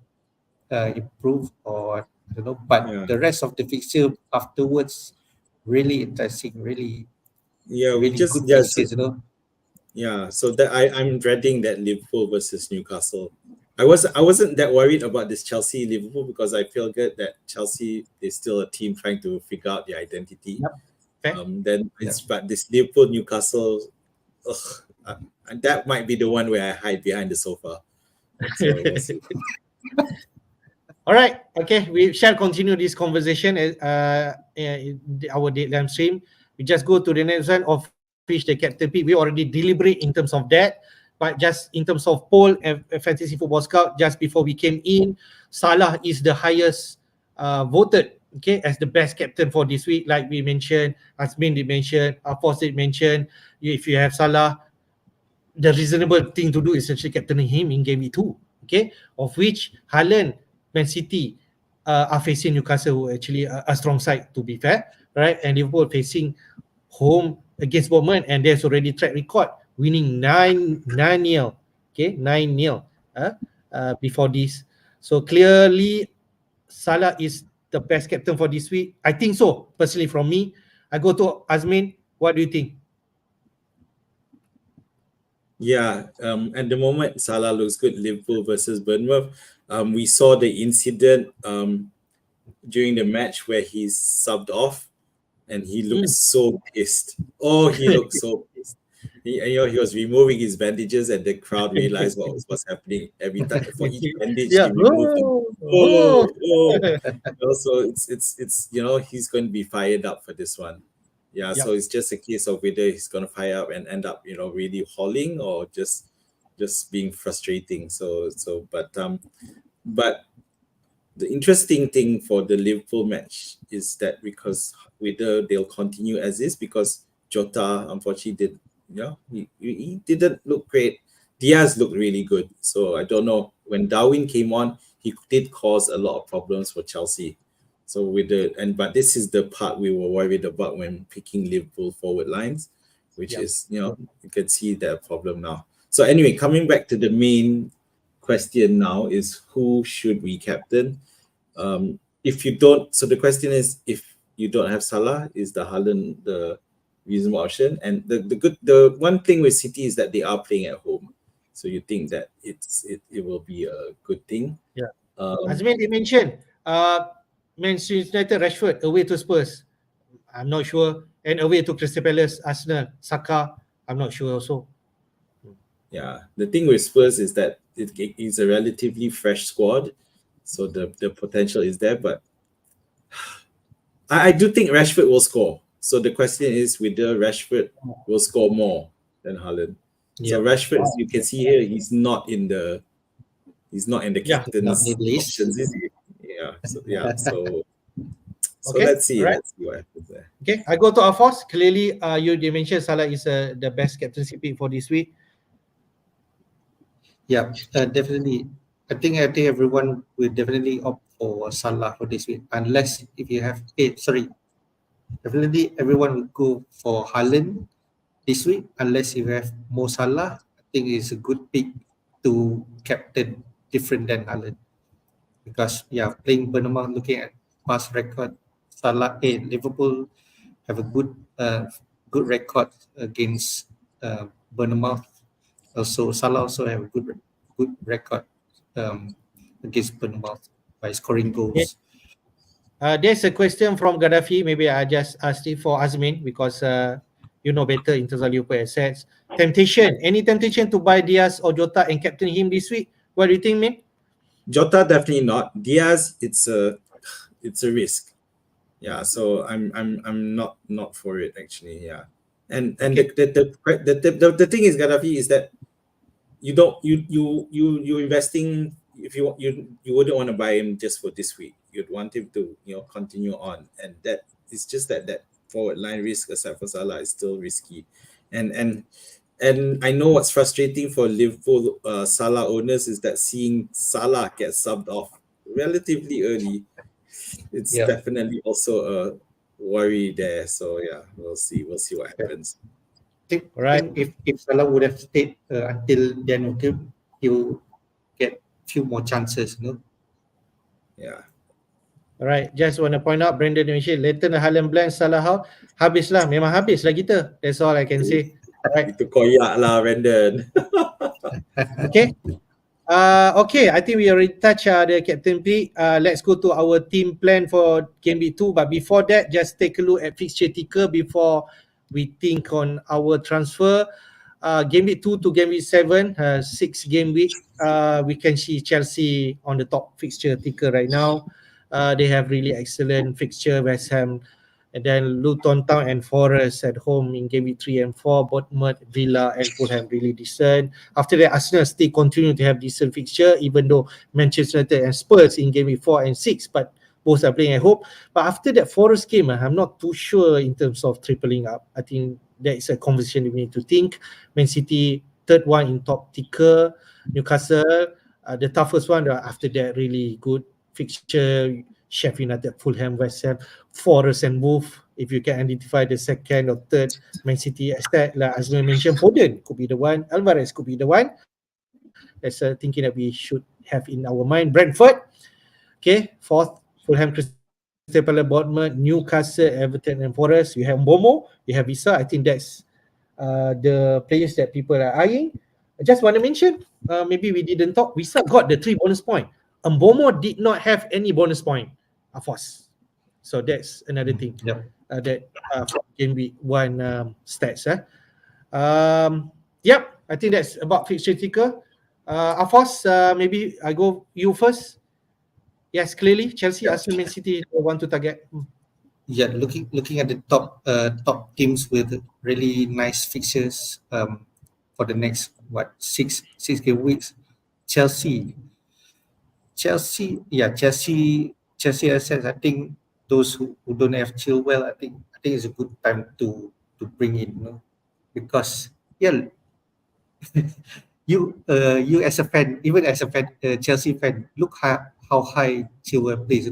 C: improve, or I don't know, but
B: Yeah.
C: the rest of the fixture afterwards really interesting, really
B: Yeah, we
C: really
B: just
C: good fixtures.
B: so that I'm dreading that Liverpool versus Newcastle. I wasn't that worried about this Chelsea Liverpool, because I feel good that Chelsea is still a team trying to figure out their identity.
A: Yep. Fair.
B: But this Liverpool Newcastle, that might be the one where I hide behind the sofa. So we'll see.
A: All right. Okay. We shall continue this conversation in our Deadline stream. We just go to the next one of which the captain pick. We already deliberate in terms of that. But just in terms of poll and Fantasy Football Scout, just before we came in, Salah is the highest voted, okay, as the best captain for this week. Like we mentioned, Asmin did mention, Afos did mention, if you have Salah, the reasonable thing to do is actually captaining him in game week 2, okay, of which Haaland, Man City are facing Newcastle, who actually a strong side, to be fair, right? And Liverpool facing home against Bournemouth, and there's already track record winning 9-0, okay, 9-0 before this. So clearly Salah is the best captain for this week. I think so, personally from me. I go to Azmin. What do you think?
B: Yeah, at the moment, Salah looks good. Liverpool versus Bournemouth. We saw the incident during the match where he's subbed off, and he looked so pissed. Oh, he looked so pissed. He was removing his bandages, and the crowd realized what was happening. Every time for each bandage
A: Yeah.
B: he removed, and
A: Oh.
B: also it's he's going to be fired up for this one. Yeah,
A: Yep.
B: so it's just a case of whether he's going to fire up and end up really hauling, or just being frustrating. But the interesting thing for the Liverpool match is that because whether they'll continue as is, because Jota unfortunately he didn't look great. Diaz looked really good, so I don't know, when Darwin came on, he did cause a lot of problems for Chelsea. So but this is the part we were worried about when picking Liverpool forward lines, which
A: Yep.
B: is you can see that problem now. So anyway, coming back to the main question now is, who should we captain? If you don't, so the question is, if you don't have Salah, is the Haaland the reasonable option? And the one thing with City is that they are playing at home, so you think that it will be a good thing.
A: Yeah.
B: Um,
A: Azmin, they mentioned Manchester United, Rashford away to Spurs. I'm not sure. And away to Crystal Palace, Arsenal, Saka. I'm not sure also.
B: yeah, the thing with Spurs is that it is a relatively fresh squad, so the potential is there, but I do think Rashford will score. So the question is whether Rashford will score more than Haaland. So Rashford, as you can see here, he's not in the
A: Yeah.
B: captain's
C: Not in the list.
B: options, is he? So
A: Okay,
B: let's see.
A: alright.
B: Let's see what happens there.
A: Okay, I go to Alphonse. Clearly, you mentioned Salah is the best captaincy pick for this week.
C: Yeah, definitely. I think everyone will definitely opt for Salah for this week, unless if you have definitely everyone will go for Haaland this week, unless you have Mo Salah. I think it's a good pick to captain different than Haaland, because playing Bournemouth, looking at past record, Liverpool have a good record against Bournemouth. Also, Salah also have a good record against Bournemouth by scoring goals.
A: There's a question from Gaddafi. Maybe I just asked it for Azmin because you know better in terms of Liverpool assets. Temptation. Any temptation to buy Diaz or Jota and captain him this week? What do you think, Min?
B: Jota definitely not. Diaz, it's a risk. Yeah, so I'm not for it actually. Yeah, and the thing is, Gaddafi, is that you investing, if you wouldn't want to buy him just for this week. You'd want him to continue on, and that it's just that forward line risk, aside for Salah, is still risky, and I know what's frustrating for Liverpool Salah owners is that seeing Salah get subbed off relatively early, it's definitely also a worry there. So yeah, we'll see what happens.
C: I think if Salah would have stayed until the end of the game, he will get few more chances.
B: Yeah.
A: Alright, just want to point out, Brandon mentioned Leighton Haaland blank Salah out. Habislah, memang habislah kita. That's all I can say. Alright.
B: Itu koyak lah, Brandon.
A: Okay. Okay, I think we already touched the captain pick. Let's go to our team plan for game week 2. But before that, just take a look at fixture ticker before we think on our transfer. Game week 2 to game week 7, 6 game week. We can see Chelsea on the top fixture ticker right now. They have really excellent fixture. West Ham, and then Luton Town and Forest at home in game week 3 and 4. Bournemouth, Villa and Fulham really decent. After that, Arsenal still continue to have decent fixture, even though Manchester United and Spurs in game week 4 and 6, but both are playing at home. But after that Forest game, I'm not too sure in terms of tripling up. I think that is a conversation we need to think. Man City, third one in top ticker. Newcastle, the toughest one. After that, really good fixture. Sheffield United, Fulham, West Ham, Forest and Wolves. If you can identify the second or third Man City asset, like as I mentioned, Foden could be the one, Alvarez could be the one. That's thinking that we should have in our mind. Brentford, okay, fourth, Fulham, Crystal Palace, Crystal Palace, Bournemouth, Newcastle, Everton, and Forest. You have Mbomo, you have Visa. I think that's the players that people are eyeing. I just want to mention, maybe we didn't talk. Visa got the 3 bonus point. Mbomo did not have any bonus point. Force. So that's another thing.
C: Yep.
A: That from game week 1 stats. Yep, I think that's about fixture ticker. Afos, maybe I go you first. Yes, clearly Chelsea, Arsenal, Man City want to target.
C: Yeah, looking at the top teams with really nice fixtures for the next six game weeks. Chelsea, assets. I think those who don't have Chilwell, I think it's a good time to bring in, because you as a fan, even as a fan, Chelsea fan, look how high Chilwell plays,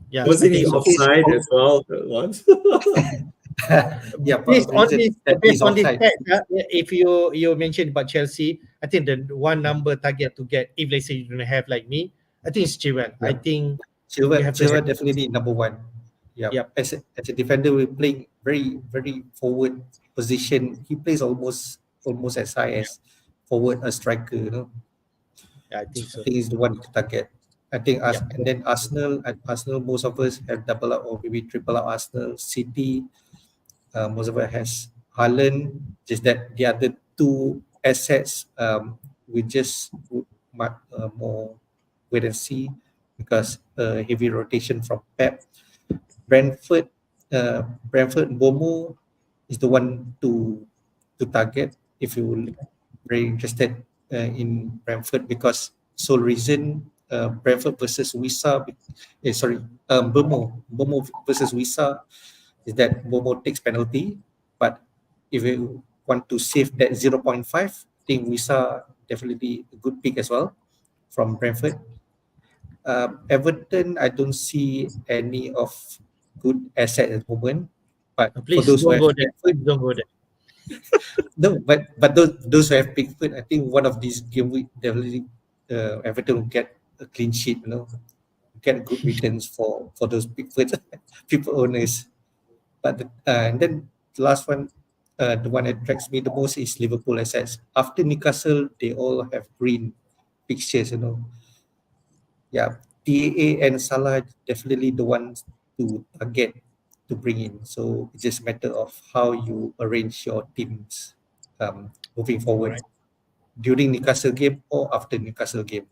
A: Yeah,
B: Wasn't he
C: He's-
B: offside
C: he's-
B: as well once?
C: yeah,
A: Based on this, based on this
C: offside.
A: stats, if you mentioned about Chelsea, I think the one number target to get, if let's say you don't have like me, I think it's Chilwell. I
C: Yeah.
A: think you have to
C: Chilwell
A: have-
C: definitely number one. Yeah.
A: Yep.
C: As a defender, we're playing very, very forward position. He plays almost as high as forward a striker,
A: Yeah, I think so.
C: I think he's the one to target. I think us,
A: Yep.
C: and then Arsenal, most of us have double up or maybe triple up. Arsenal, City, most of us has Haaland. Just that the other two assets, we just more wait and see, because heavy rotation from Pep. Brentford, Bomo is the one to target if you very interested in Brentford, because sole reason Brentford versus Wisa, Bomo versus Wisa is that Bomo takes penalty, but if you want to save that 0.5, I think Wisa definitely a good pick as well from Brentford. Everton, I don't see any of good asset at the moment, but for
A: Please
C: those who
A: don't
C: have
A: go there. Please don't go there.
C: no, but those who have Pickford, I think one of these game week definitely Everton will get a clean sheet, get good returns for those Pickford people owners. But and then the last one, the one that attracts me the most is Liverpool assets. After Newcastle, they all have green fixtures, Yeah, TAA and Salah definitely the ones to target to bring in. So it's just a matter of how you arrange your teams moving forward during Newcastle game or after Newcastle game.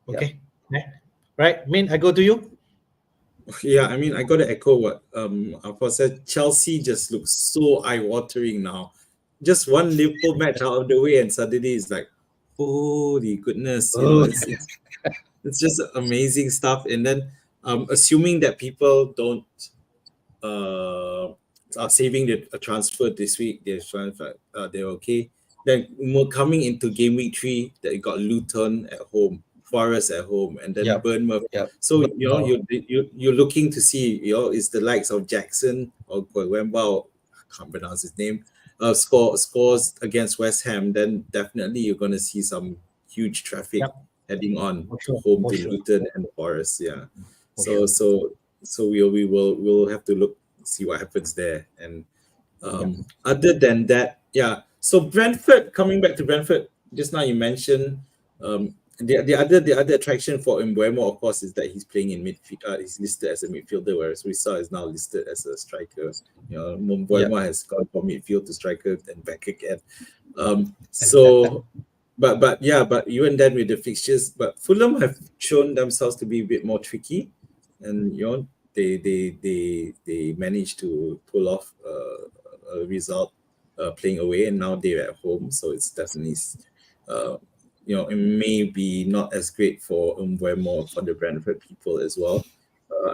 A: Okay. Right, Min, I go to you.
B: Yeah, I mean, I got to echo what Alpha said. Chelsea just looks so eye-watering now. Just one Liverpool match out of the way, and suddenly it's like, holy goodness, it's just amazing stuff. And then, assuming that people don't are saving a transfer this week, they're okay. Then coming into game week 3, that you got Luton at home, Forest at home, and then
C: Yep.
B: Bournemouth.
C: Yep.
B: So you're looking to see, is the likes of Jackson or Wemba, or I can't pronounce his name, scores against West Ham, then definitely you're going to see some huge traffic heading on home to Luton and Forest. Yeah. So we'll have to see what happens there. And other than that, so Brentford, coming back to Brentford, just now you mentioned the other attraction for Mbeumo, of course, is that he's playing in midfield. He's listed as a midfielder, whereas Wissa is now listed as a striker. Mbeumo has gone from midfield to striker and back again. But even then with the fixtures, but Fulham have shown themselves to be a bit more tricky, and they managed to pull off a result playing away, and now they're at home, so it's definitely it may be not as great for Mbeumo for the Brentford people as well.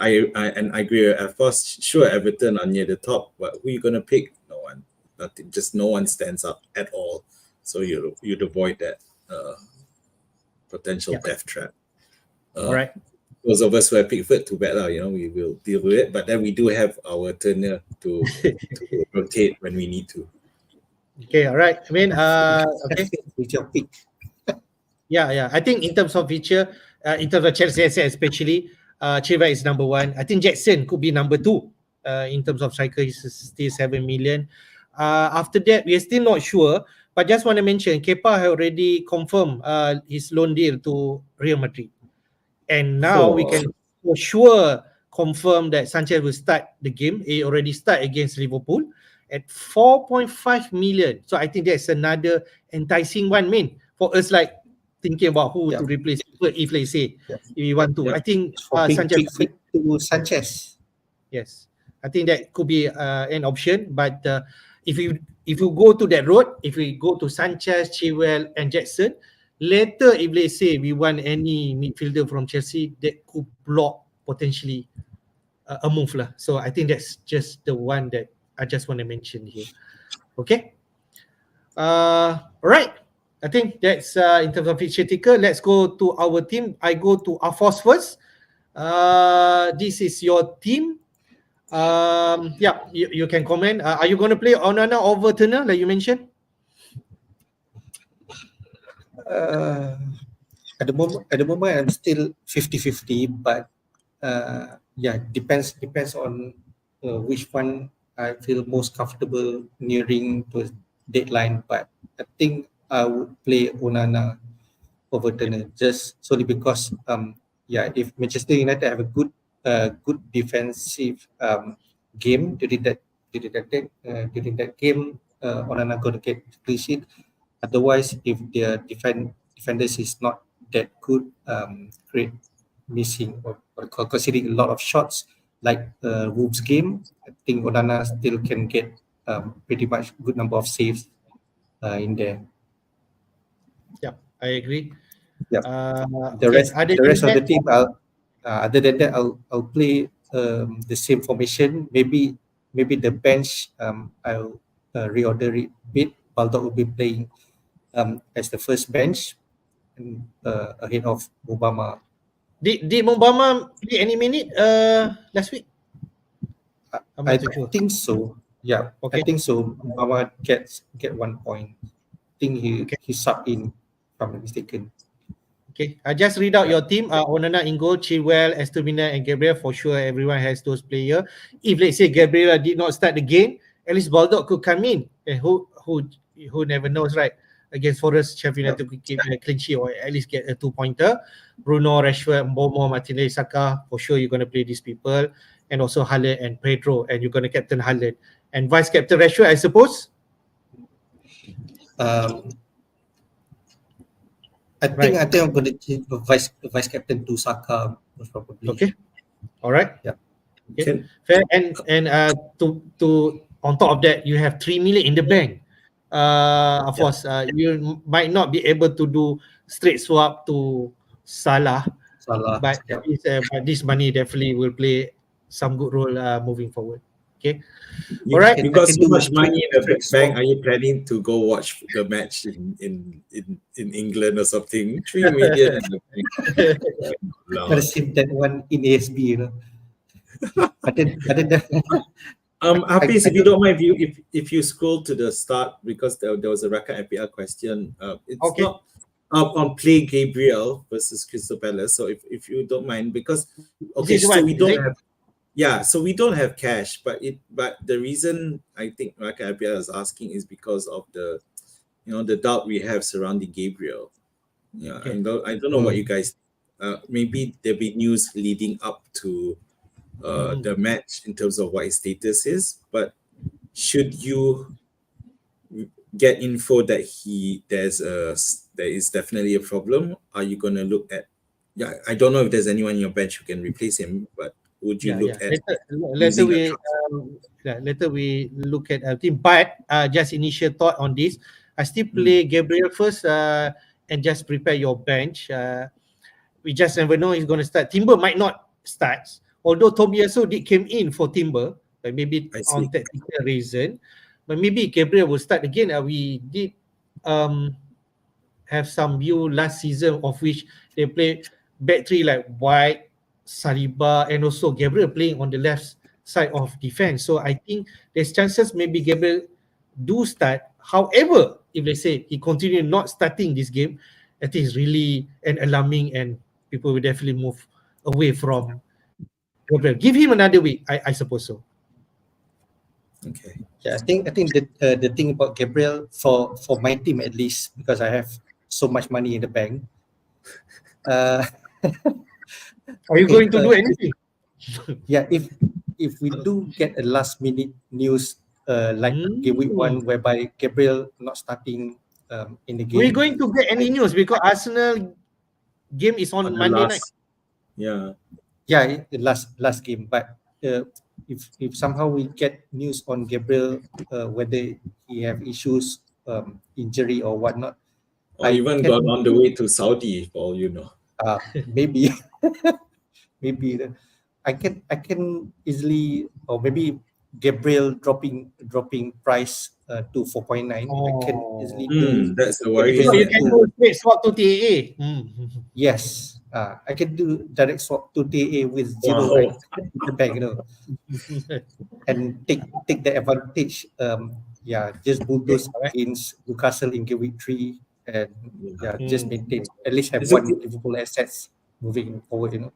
B: I agree. Of course, sure, Everton are near the top, but who are you gonna pick? No one. Nothing. Just no one stands up at all. So you'd avoid that potential death trap.
A: All right.
B: Those of us who have Pickford, too bad, we will deal with it. But then we do have our Turner to rotate when we need to.
A: Okay, all right. I mean, okay.
C: With your pick.
A: Yeah. I think in terms of feature, in terms of Chelsea especially, Chilwell is number 1. I think Jackson could be number 2 in terms of striker. He's still 7 million. After that, we are still not sure. But just want to mention, Kepa has already confirmed his loan deal to Real Madrid. And now we can for sure confirm that Sanchez will start the game. He already started against Liverpool at 4.5 million. So I think that's another enticing one, for us, like thinking about who to replace if let's say if you want to. I think
C: Sanchez to Sanchez.
A: Yes, I think that could be an option. But if you go to that road, if we go to Sanchez, Chilwell, and Jackson, later if let's say we want any midfielder from Chelsea, that could block potentially a move lah. So I think that's just the one that I just want to mention here. Okay. Right. I think that's in terms of fixture ticker. Let's go to our team. I go to Afos first. This is your team. Yeah, you can comment. Are you going to play Onana over Turner like you mentioned?
C: At the moment, I'm still 50-50, but yeah, depends on which one I feel most comfortable nearing to deadline. But I think I would play Onana over Turner just solely because yeah, if Manchester United have a good defensive game during that game, Onana going to get clean sheet. Otherwise, if their defenders is not that good, create missing or considering a lot of shots like Wolves game, I think Onana still can get pretty much good number of saves in there.
A: Yeah, I agree.
C: Yeah. The rest of the team, other than that, I'll play the same formation. Maybe the bench, I'll reorder it a bit. Baldock will be playing as the first bench and ahead of Obama.
A: Did Obama play any minute last week?
C: I think so. Yeah,
A: okay.
C: I think so. Obama get 1 point. I think he subbed in, if I'm not mistaken.
A: Okay, I just read out your team. Onana in goal, Chilwell, Estomina, and Gabriel. For sure, everyone has those players. If let's say Gabriel did not start the game, at least Baldock could come in. And who never knows, right? Against Forest, Sheffield United could keep a clean sheet or at least get a 2-pointer. Bruno, Rashford, Mbomo, Martinelli, Saka. For sure, you're going to play these people. And also Haaland and Pedro. And you're going to captain Haaland. And vice-captain Rashford, I suppose?
C: I think I'm going to change the vice captain to Saka most probably.
A: Okay. All right.
C: Yeah.
A: Okay. Fair. And to on top of that, you have 3 million in the bank. Of course, you might not be able to do straight swap to Salah, but this money definitely will play some good role moving forward. Okay.
B: All right. You got so much money in the bank. Are you planning to go watch the match in England or something? 3 million in the bank.
C: Gotta save that one in ASB, you know. But then
B: Hafiz, if you don't mind, if you scroll to the start, because there was a record FPL question. It's not on play Gabriel versus Crystal Palace. So if you don't mind, because so we don't have cash, but the reason I think Raka FPL is asking is because of the doubt we have surrounding Gabriel. Yeah, I don't know what you guys. Maybe there'll be news leading up to the match in terms of what his status is. But should you get info that there is definitely a problem, are you going to look at? Yeah, I don't know if there's anyone in your bench who can replace him, but would you look at
A: later we look at our team, but just initial thought on this, I still play Gabriel first and just prepare your bench. We just never know he's going to start. Timber might not start, although Tobiaso did came in for Timber, but maybe on technical reason, but maybe Gabriel will start again. We did have some view last season of which they play back three like White, Saliba, and also Gabriel playing on the left side of defense. So I think there's chances maybe Gabriel do start. However, if they say he continue not starting this game, I think it's really an alarming, and people will definitely move away from Gabriel. Give him another week. I suppose so.
B: Okay.
C: Yeah, I think the thing about Gabriel for my team at least, because I have so much money in the bank.
A: Are you going to do anything?
C: Yeah, if we do get a last minute news like game week 1 whereby Gabriel not starting in the
A: We're
C: game,
A: going to get any news because Arsenal game is on
B: On the
A: Monday night.
B: last, yeah.
C: the last game. But if somehow we get news on Gabriel, whether he have issues, injury or whatnot,
B: Or even gone on the way to Saudi, for all you know.
C: maybe maybe I can easily, or maybe Gabriel dropping price to 4.9. I can easily do
B: That's the worry,
A: So
B: isn't
A: you
B: it?
A: can do straight swap to TAA.
C: yes. I can do direct swap to TA with zero
B: Wow.
C: right in the bank, and take the advantage. Just bulldoze against Newcastle in game week 3, and just maintain, at least have
B: It's a
C: one
B: good-
C: Liverpool assets moving forward.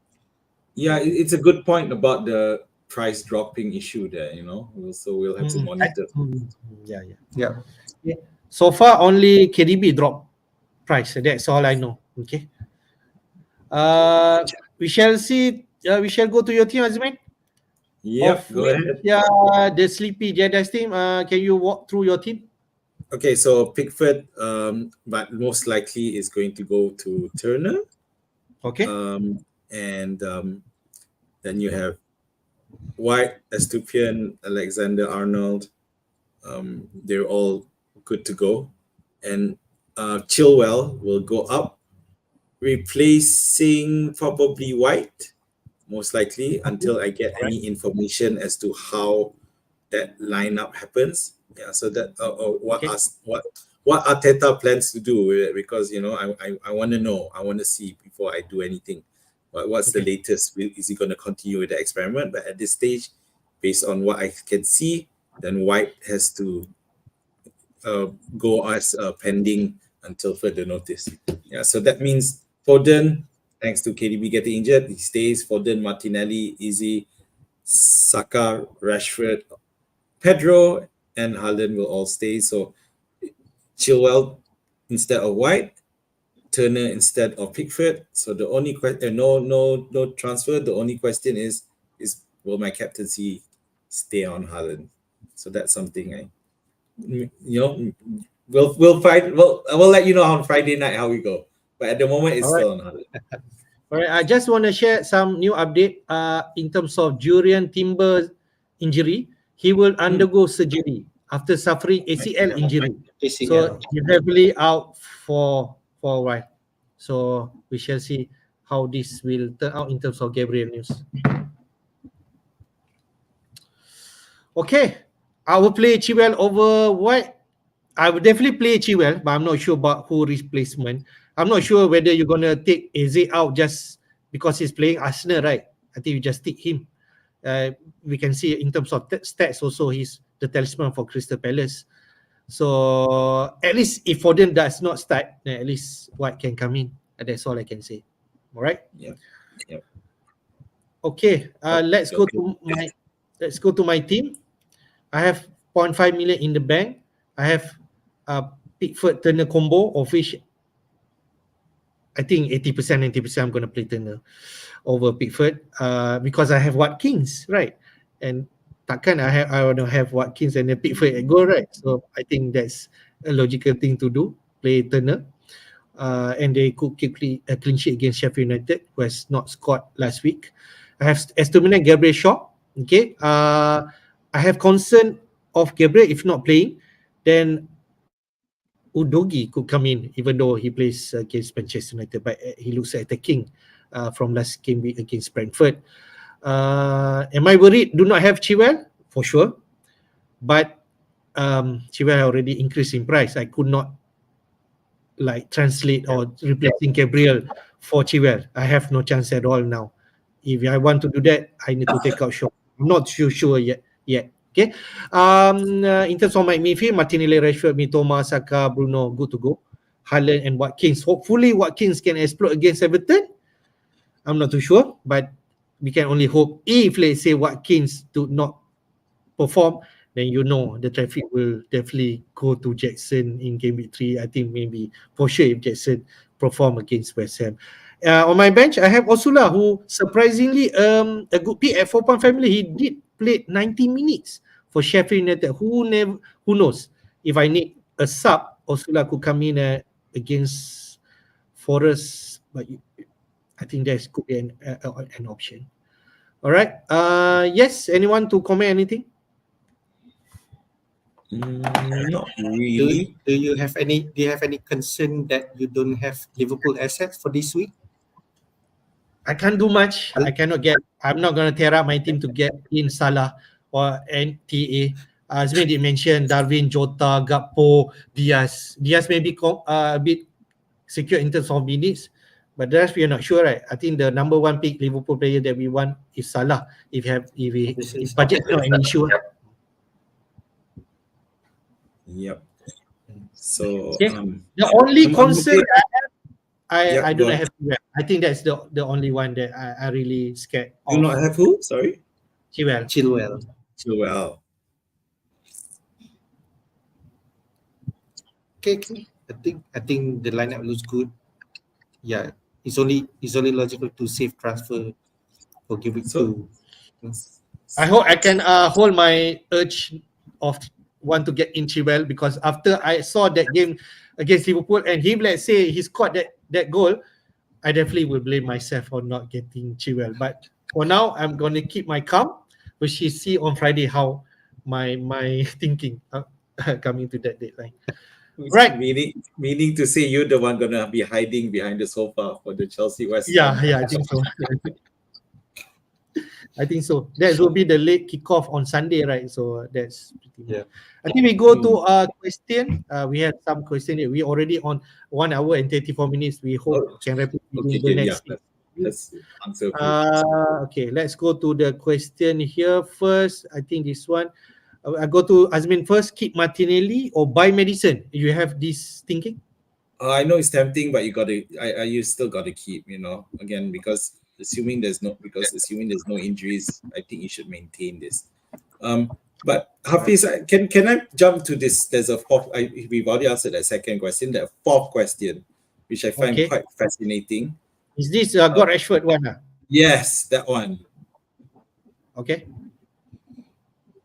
B: Yeah, it's a good point about the price dropping issue there, So we'll have to monitor.
A: Yeah.
C: Yeah.
A: So far, only KDB drop price. That's all I know. Okay. We shall see. We shall go to your team, Azman.
B: Yep, go ahead.
A: Yeah, the sleepy Jedi team. Can you walk through your team?
B: Okay, so Pickford, but most likely is going to go to Turner.
A: Okay.
B: And then you have White, Estupian, Alexander Arnold. They're all good to go. And Chilwell will go up, replacing probably White, most likely, until I get any information as to how that lineup happens. Yeah, so that what Arteta plans to do with it, because I want to know, I want to see before I do anything. But what's the latest? Is he going to continue with the experiment? But at this stage, based on what I can see, then White has to go as pending until further notice. Yeah, so that means Foden, thanks to KDB getting injured, he stays. Foden, Martinelli, Izzy, Saka, Rashford, Pedro, and Haaland will all stay. So Chilwell instead of White, Turner instead of Pickford. So the only question, no transfer. The only question is will my captaincy stay on Haaland? So that's something we'll find. I will let you know on Friday night how we go. But at the moment, it's still on Haaland.
A: All right. I just want to share some new update. In terms of Jurrian Timber injury, he will undergo surgery after suffering ACL injury. So he's heavily out for a while. So we shall see how this will turn out in terms of Gabriel news. Okay, I will play Chilwell over White. I would definitely play Chilwell, but I'm not sure about who replacement. I'm not sure whether you're gonna take Eze out just because he's playing Arsenal, right? I think you just take him. We can see in terms of stats also, he's the talisman for Crystal Palace. So at least if Foden does not start, then at least White can come in. That's all I can say. All right.
B: Yeah.
A: Okay. Let's go to my team. I have 0.5 million in the bank. I have Pickford Turner combo, of which I think 80%, 90% I'm going to play Turner over Pickford because I have Watkins, right? And takkan I want to have Watkins and then Pickford at goal, right? So I think that's a logical thing to do, play Turner. And they could keep a clean sheet against Sheffield United, who has not scored last week. I have Estomina and Gabriel Shaw. Okay. I have concern of Gabriel if not playing, then Udogi could come in, even though he plays against Manchester United, but he looks attacking from last game week against Brentford. Am I worried? Do not have Chilwell for sure, but Chilwell already increased in price. I could not translate or replacing Gabriel for Chilwell. I have no chance at all now. If I want to do that, I need to take out Shaw. I'm not sure yet. Okay. In terms of my midfield, Martinelli, Rashford, Mitoma, Saka, Bruno, good to go. Haaland and Watkins. Hopefully Watkins can explode against Everton. I'm not too sure, but we can only hope if, let's say, Watkins do not perform, then the traffic will definitely go to Jackson in game week 3. I think maybe for sure if Jackson perform against West Ham. On my bench, I have Osula, who surprisingly a good pick at 4.5 million. He did play 90 minutes for Sheffield United. Who knows? If I need a sub, Osula could come in against Forest, but I think that could be an option. All right. Yes. Anyone to comment anything?
B: Not really.
C: Do you have any concern that you don't have Liverpool assets for this week?
A: I can't do much. I'm not going to tear up my team to get in Salah or NTA. Azmi did mention Darwin, Jota, Gakpo, Diaz. Diaz may be a bit secure in terms of minutes, but the rest we are not sure, right? I think the number one pick Liverpool player that we want is Salah. If budget is not an issue.
B: Yep. So
A: okay. The only concern I do not have. I think that's the only one that I really scared of.
B: Do not have who? Sorry?
C: Chilwell. Okay. I think the lineup looks good. Yeah, it's only logical to save transfer for giving to.
A: I hope I can hold my urge of want to get in Chilwell, because after I saw that game against Liverpool and him, let's say he scored that goal, I definitely will blame myself for not getting Chilwell. But for now, I'm going to keep my calm. We shall see on Friday how my thinking coming to that deadline. Right.
B: Meaning to say you're the one going to be hiding behind the sofa for the Chelsea West Ham.
A: Yeah, I think so. I think so. That will be the late kickoff on Sunday, right? So that's pretty much. I think we go to a question. We have some question here. We already on 1 hour and 34 minutes. We hope can repeat the next.
B: Let's answer.
A: Okay, let's go to the question here first. I think this one. I go to Azmin first. Keep Martinelli or buy Madison? You have this thinking?
B: I know it's tempting, but you still got to keep. Again, because assuming there's no injuries, I think you should maintain this. But Hafiz, can I jump to this? There's a fourth. We've already answered that second question. The fourth question, which I find quite fascinating.
A: Is this God Rashford one?
B: Yes, that one.
A: Okay.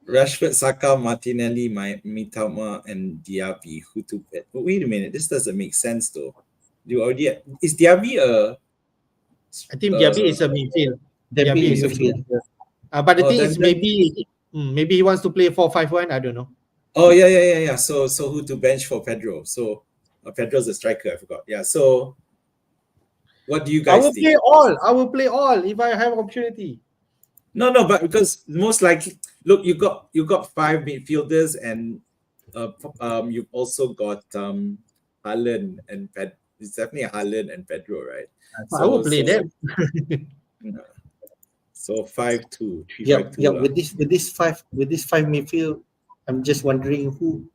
B: Rashford, Saka, Martinelli, Mitoma, and Diaby. Who to bet? But wait a minute, this doesn't make sense though. Is Diaby a?
A: I think Diaby is a midfield.
C: Diaby is a midfield.
A: But the thing is, maybe he wants to play 4-5-1. I don't know.
B: Oh yeah. So who to bench for Pedro? So Pedro's a striker. I forgot. Yeah. So what do you guys think?
A: I will play all if I have opportunity.
B: No, but because most likely, look, you got 5 midfielders, and you've also got Haaland and it's definitely Haaland and Pedro, right?
A: I will play them.
B: So 5-2.
C: Yeah. With this five midfield, I'm just wondering who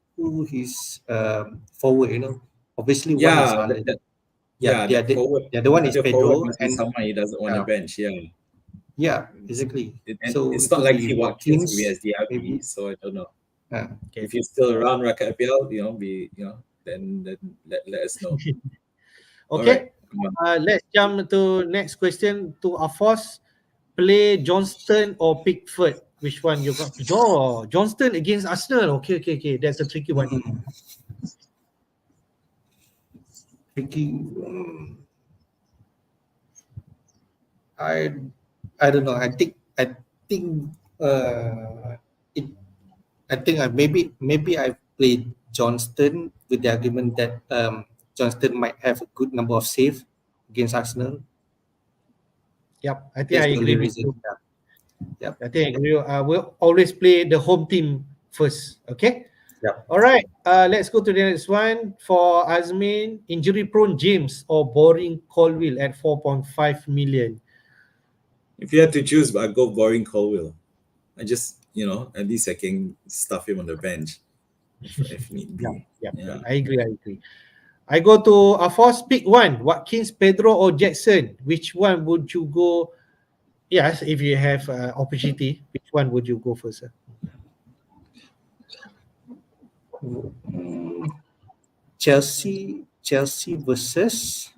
C: is forward. Obviously one is Haaland. The one is Pedro, and
B: someone he doesn't want to bench.
C: Yeah, exactly.
B: So it's not like he Watkins as the RP, so I don't know. If you're still around Rakat FPL, then let us know.
A: Okay. Right. Let's jump to next question to Afos. Play Johnston or Pickford? Which one you got? Johnston against Arsenal. Okay. That's a tricky one.
C: Tricky. I don't know. I think maybe I played Johnston with the argument that Johnston might have a good number of saves against Arsenal.
A: Yep, I think I agree with you. Yep, I think I agree. We'll always play the home team first. Okay.
C: Yep.
A: All right. Let's go to the next one for Azmin. Injury-prone James or boring Colwill at 4.5 million.
B: If you had to choose, I'd go boring Colwill. I just, at least I can stuff him on the bench if need be.
A: Yeah. I agree. I go to Afos. Pick one. Watkins, Pedro, or Jackson. Which one would you go Yes, if you have opportunity, which one would you go first, sir?
C: Chelsea versus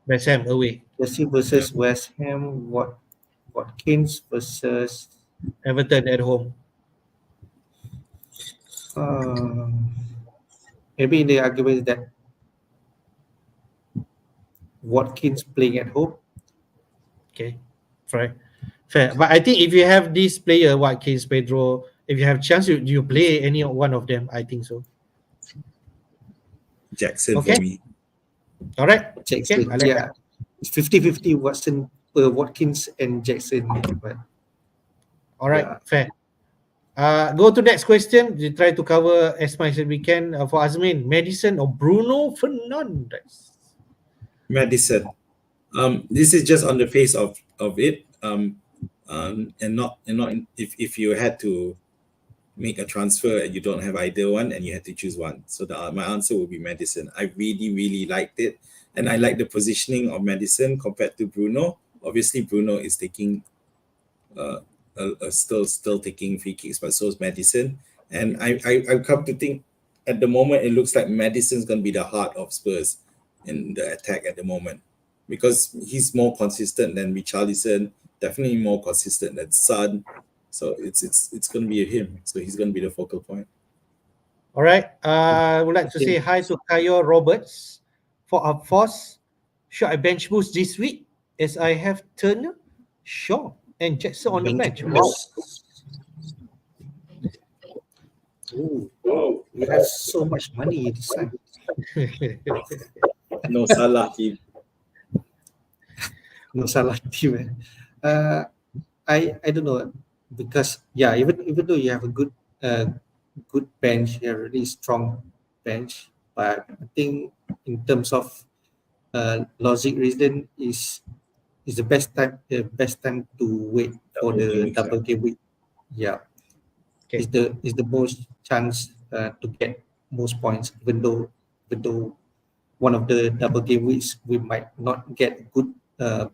A: West Ham away,
C: West Ham. Watkins versus
A: Everton at home.
C: uh, maybe the argument is that Watkins playing at home.
A: Okay, fair. But I think if you have this player, Watkins, Pedro, if you have chance, you play any one of them. I think so.
B: Jackson
A: Okay.
B: for me.
A: All right.
C: Jackson,
A: Okay, I like that.
C: it's 50-50 Watkins and Jackson. But
A: All right,
C: yeah,
A: fair. Go to next question. We try to cover as much as we can. For Azmin, Madison or Bruno Fernandes?
B: Madison. This is just on the face of it. And not if you had to make a transfer and you don't have either one and you had to choose one. So my answer would be Madison. I really liked it, and I like the positioning of Madison compared to Bruno. Obviously, Bruno is taking still taking free kicks, but so is Madison. And I come to think at the moment it looks like Madison's going to be the heart of Spurs in the attack at the moment, because he's more consistent than Richarlison, definitely more consistent than Son. So it's going to be him. So he's going to be the focal point.
A: All right. I would like to say hi to Kayo Roberts. For our force, should I bench boost this week as I have Turner, Shaw, and Jackson on the bench? Wow.
C: Oh, you have so much money this time.
B: No Salah team.
C: No Salah team. I don't know, because even though you have a good bench, you have a really strong bench, but I think in terms of logic reason is the best time to wait for the double game week. Yeah,
A: Okay.
C: is the most chance to get most points, even though one of the double game weeks we might not get good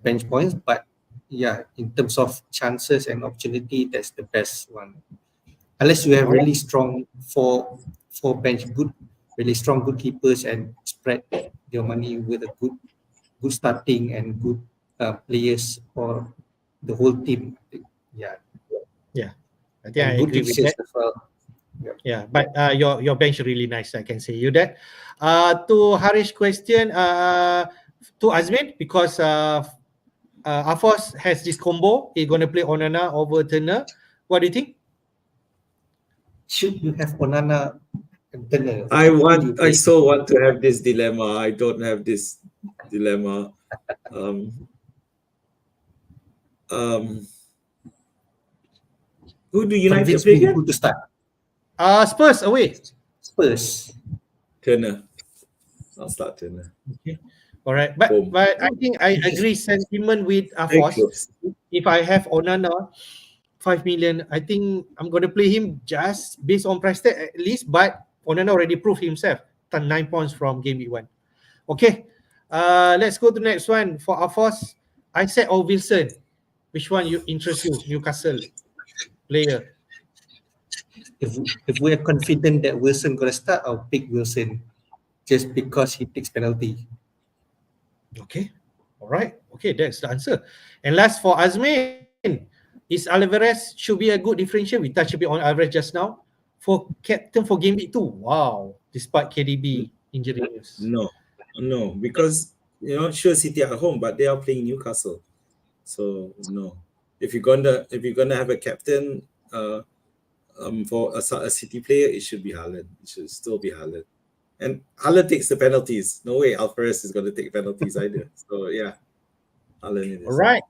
C: bench points, but yeah, in terms of chances and opportunity, that's the best one. Unless you have really strong four bench really strong good keepers and spread your money with a good starting and good players for the whole team. Yeah,
A: Yeah, I think I
C: and good
A: agree with
C: fixtures
A: that.
C: as well.
A: Yeah, but your bench really nice. I can say you that. To Harish question, to Azmin, because Afos has this combo. He's gonna play Onana over Turner. What do you think?
C: Should you have Onana and Turner?
B: I so want to have this dilemma. I don't have this dilemma. Who do United play again?
C: Who to start?
A: Spurs away.
C: Spurs.
B: Turner. I'll start Turner.
A: Okay. All right, but I think I agree sentiment with
B: Very
A: Afos.
B: close.
A: If I have Onana, 5 million, I think I'm gonna play him just based on price tag at least. But Onana already proved himself. 9 points from game week 1. Okay. Let's go to the next one for Afos. Isaac or Wilson? Which one you interest you? Newcastle player.
C: If we are confident that Wilson gonna start, I'll pick Wilson just because he takes penalty.
A: Okay. All right. Okay, that's the answer. And last for Azmin, is Alvarez should be a good differential. We touched a bit on Alvarez just now. For captain for game week 2. Wow. Despite KDB injury news.
B: No, because sure City at home, but they are playing Newcastle. So no. If you're gonna have a captain for a City player, it should be Haaland. It should still be Haaland. And Haaland takes the penalties. No way Alvarez is going to take penalties either. So yeah, Haaland it is.
A: All right.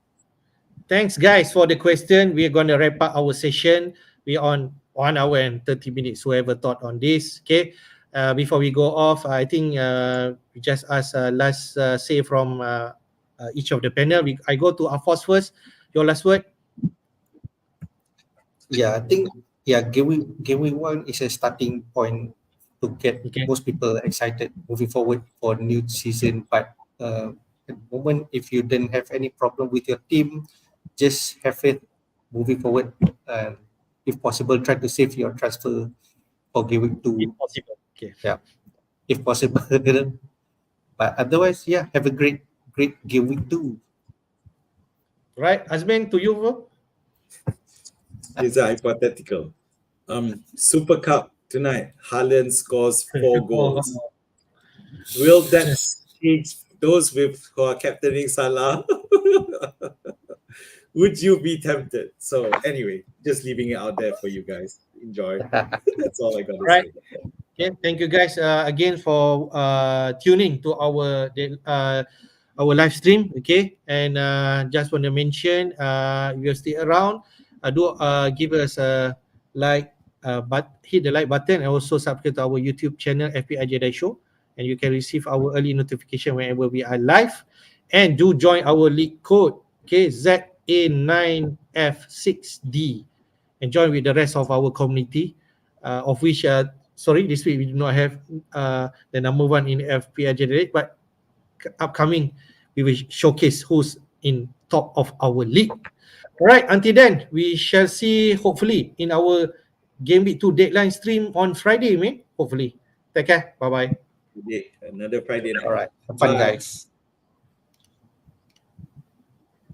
A: Thanks, guys, for the question. We're going to wrap up our session. We're on 1 hour and 30 minutes. Whoever thought on this, okay? Before we go off, I think we just ask last say from each of the panel. I go to Afos first. Your last word.
C: Yeah, I think game week 1 is a starting point to get most people excited moving forward for new season. But at the moment, if you didn't have any problem with your team, just have faith moving forward. And if possible, try to save your transfer for game week
A: If
C: 2.
A: possible. Okay.
C: Yeah, if possible. But otherwise, yeah, have a great game week 2.
A: Right, Azmin, to you, bro.
B: These are hypothetical. Super Cup tonight. Haaland scores 4 goals. Will that change those who are captaining Salah? Would you be tempted? So anyway, just leaving it out there for you guys. Enjoy. That's all I got to
A: Right.
B: say.
A: Okay, thank you guys again for tuning to our live stream. Okay, and just want to mention, if you're still around, do give us a like, but hit the like button, and also subscribe to our YouTube channel FPL Jedi Show, and you can receive our early notification whenever we are live. And do join our league code, okay, ZA9F6D, and join with the rest of our community, of which sorry, this week we do not have the number one in FPL Jedi, but upcoming we will showcase who's in top of our league. All right, until then, we shall see hopefully in our Game Week 2 deadline stream on Friday, man. Hopefully. Take care. Bye bye.
B: Another Friday night.
C: All right, have fun,
B: Bye.
C: guys.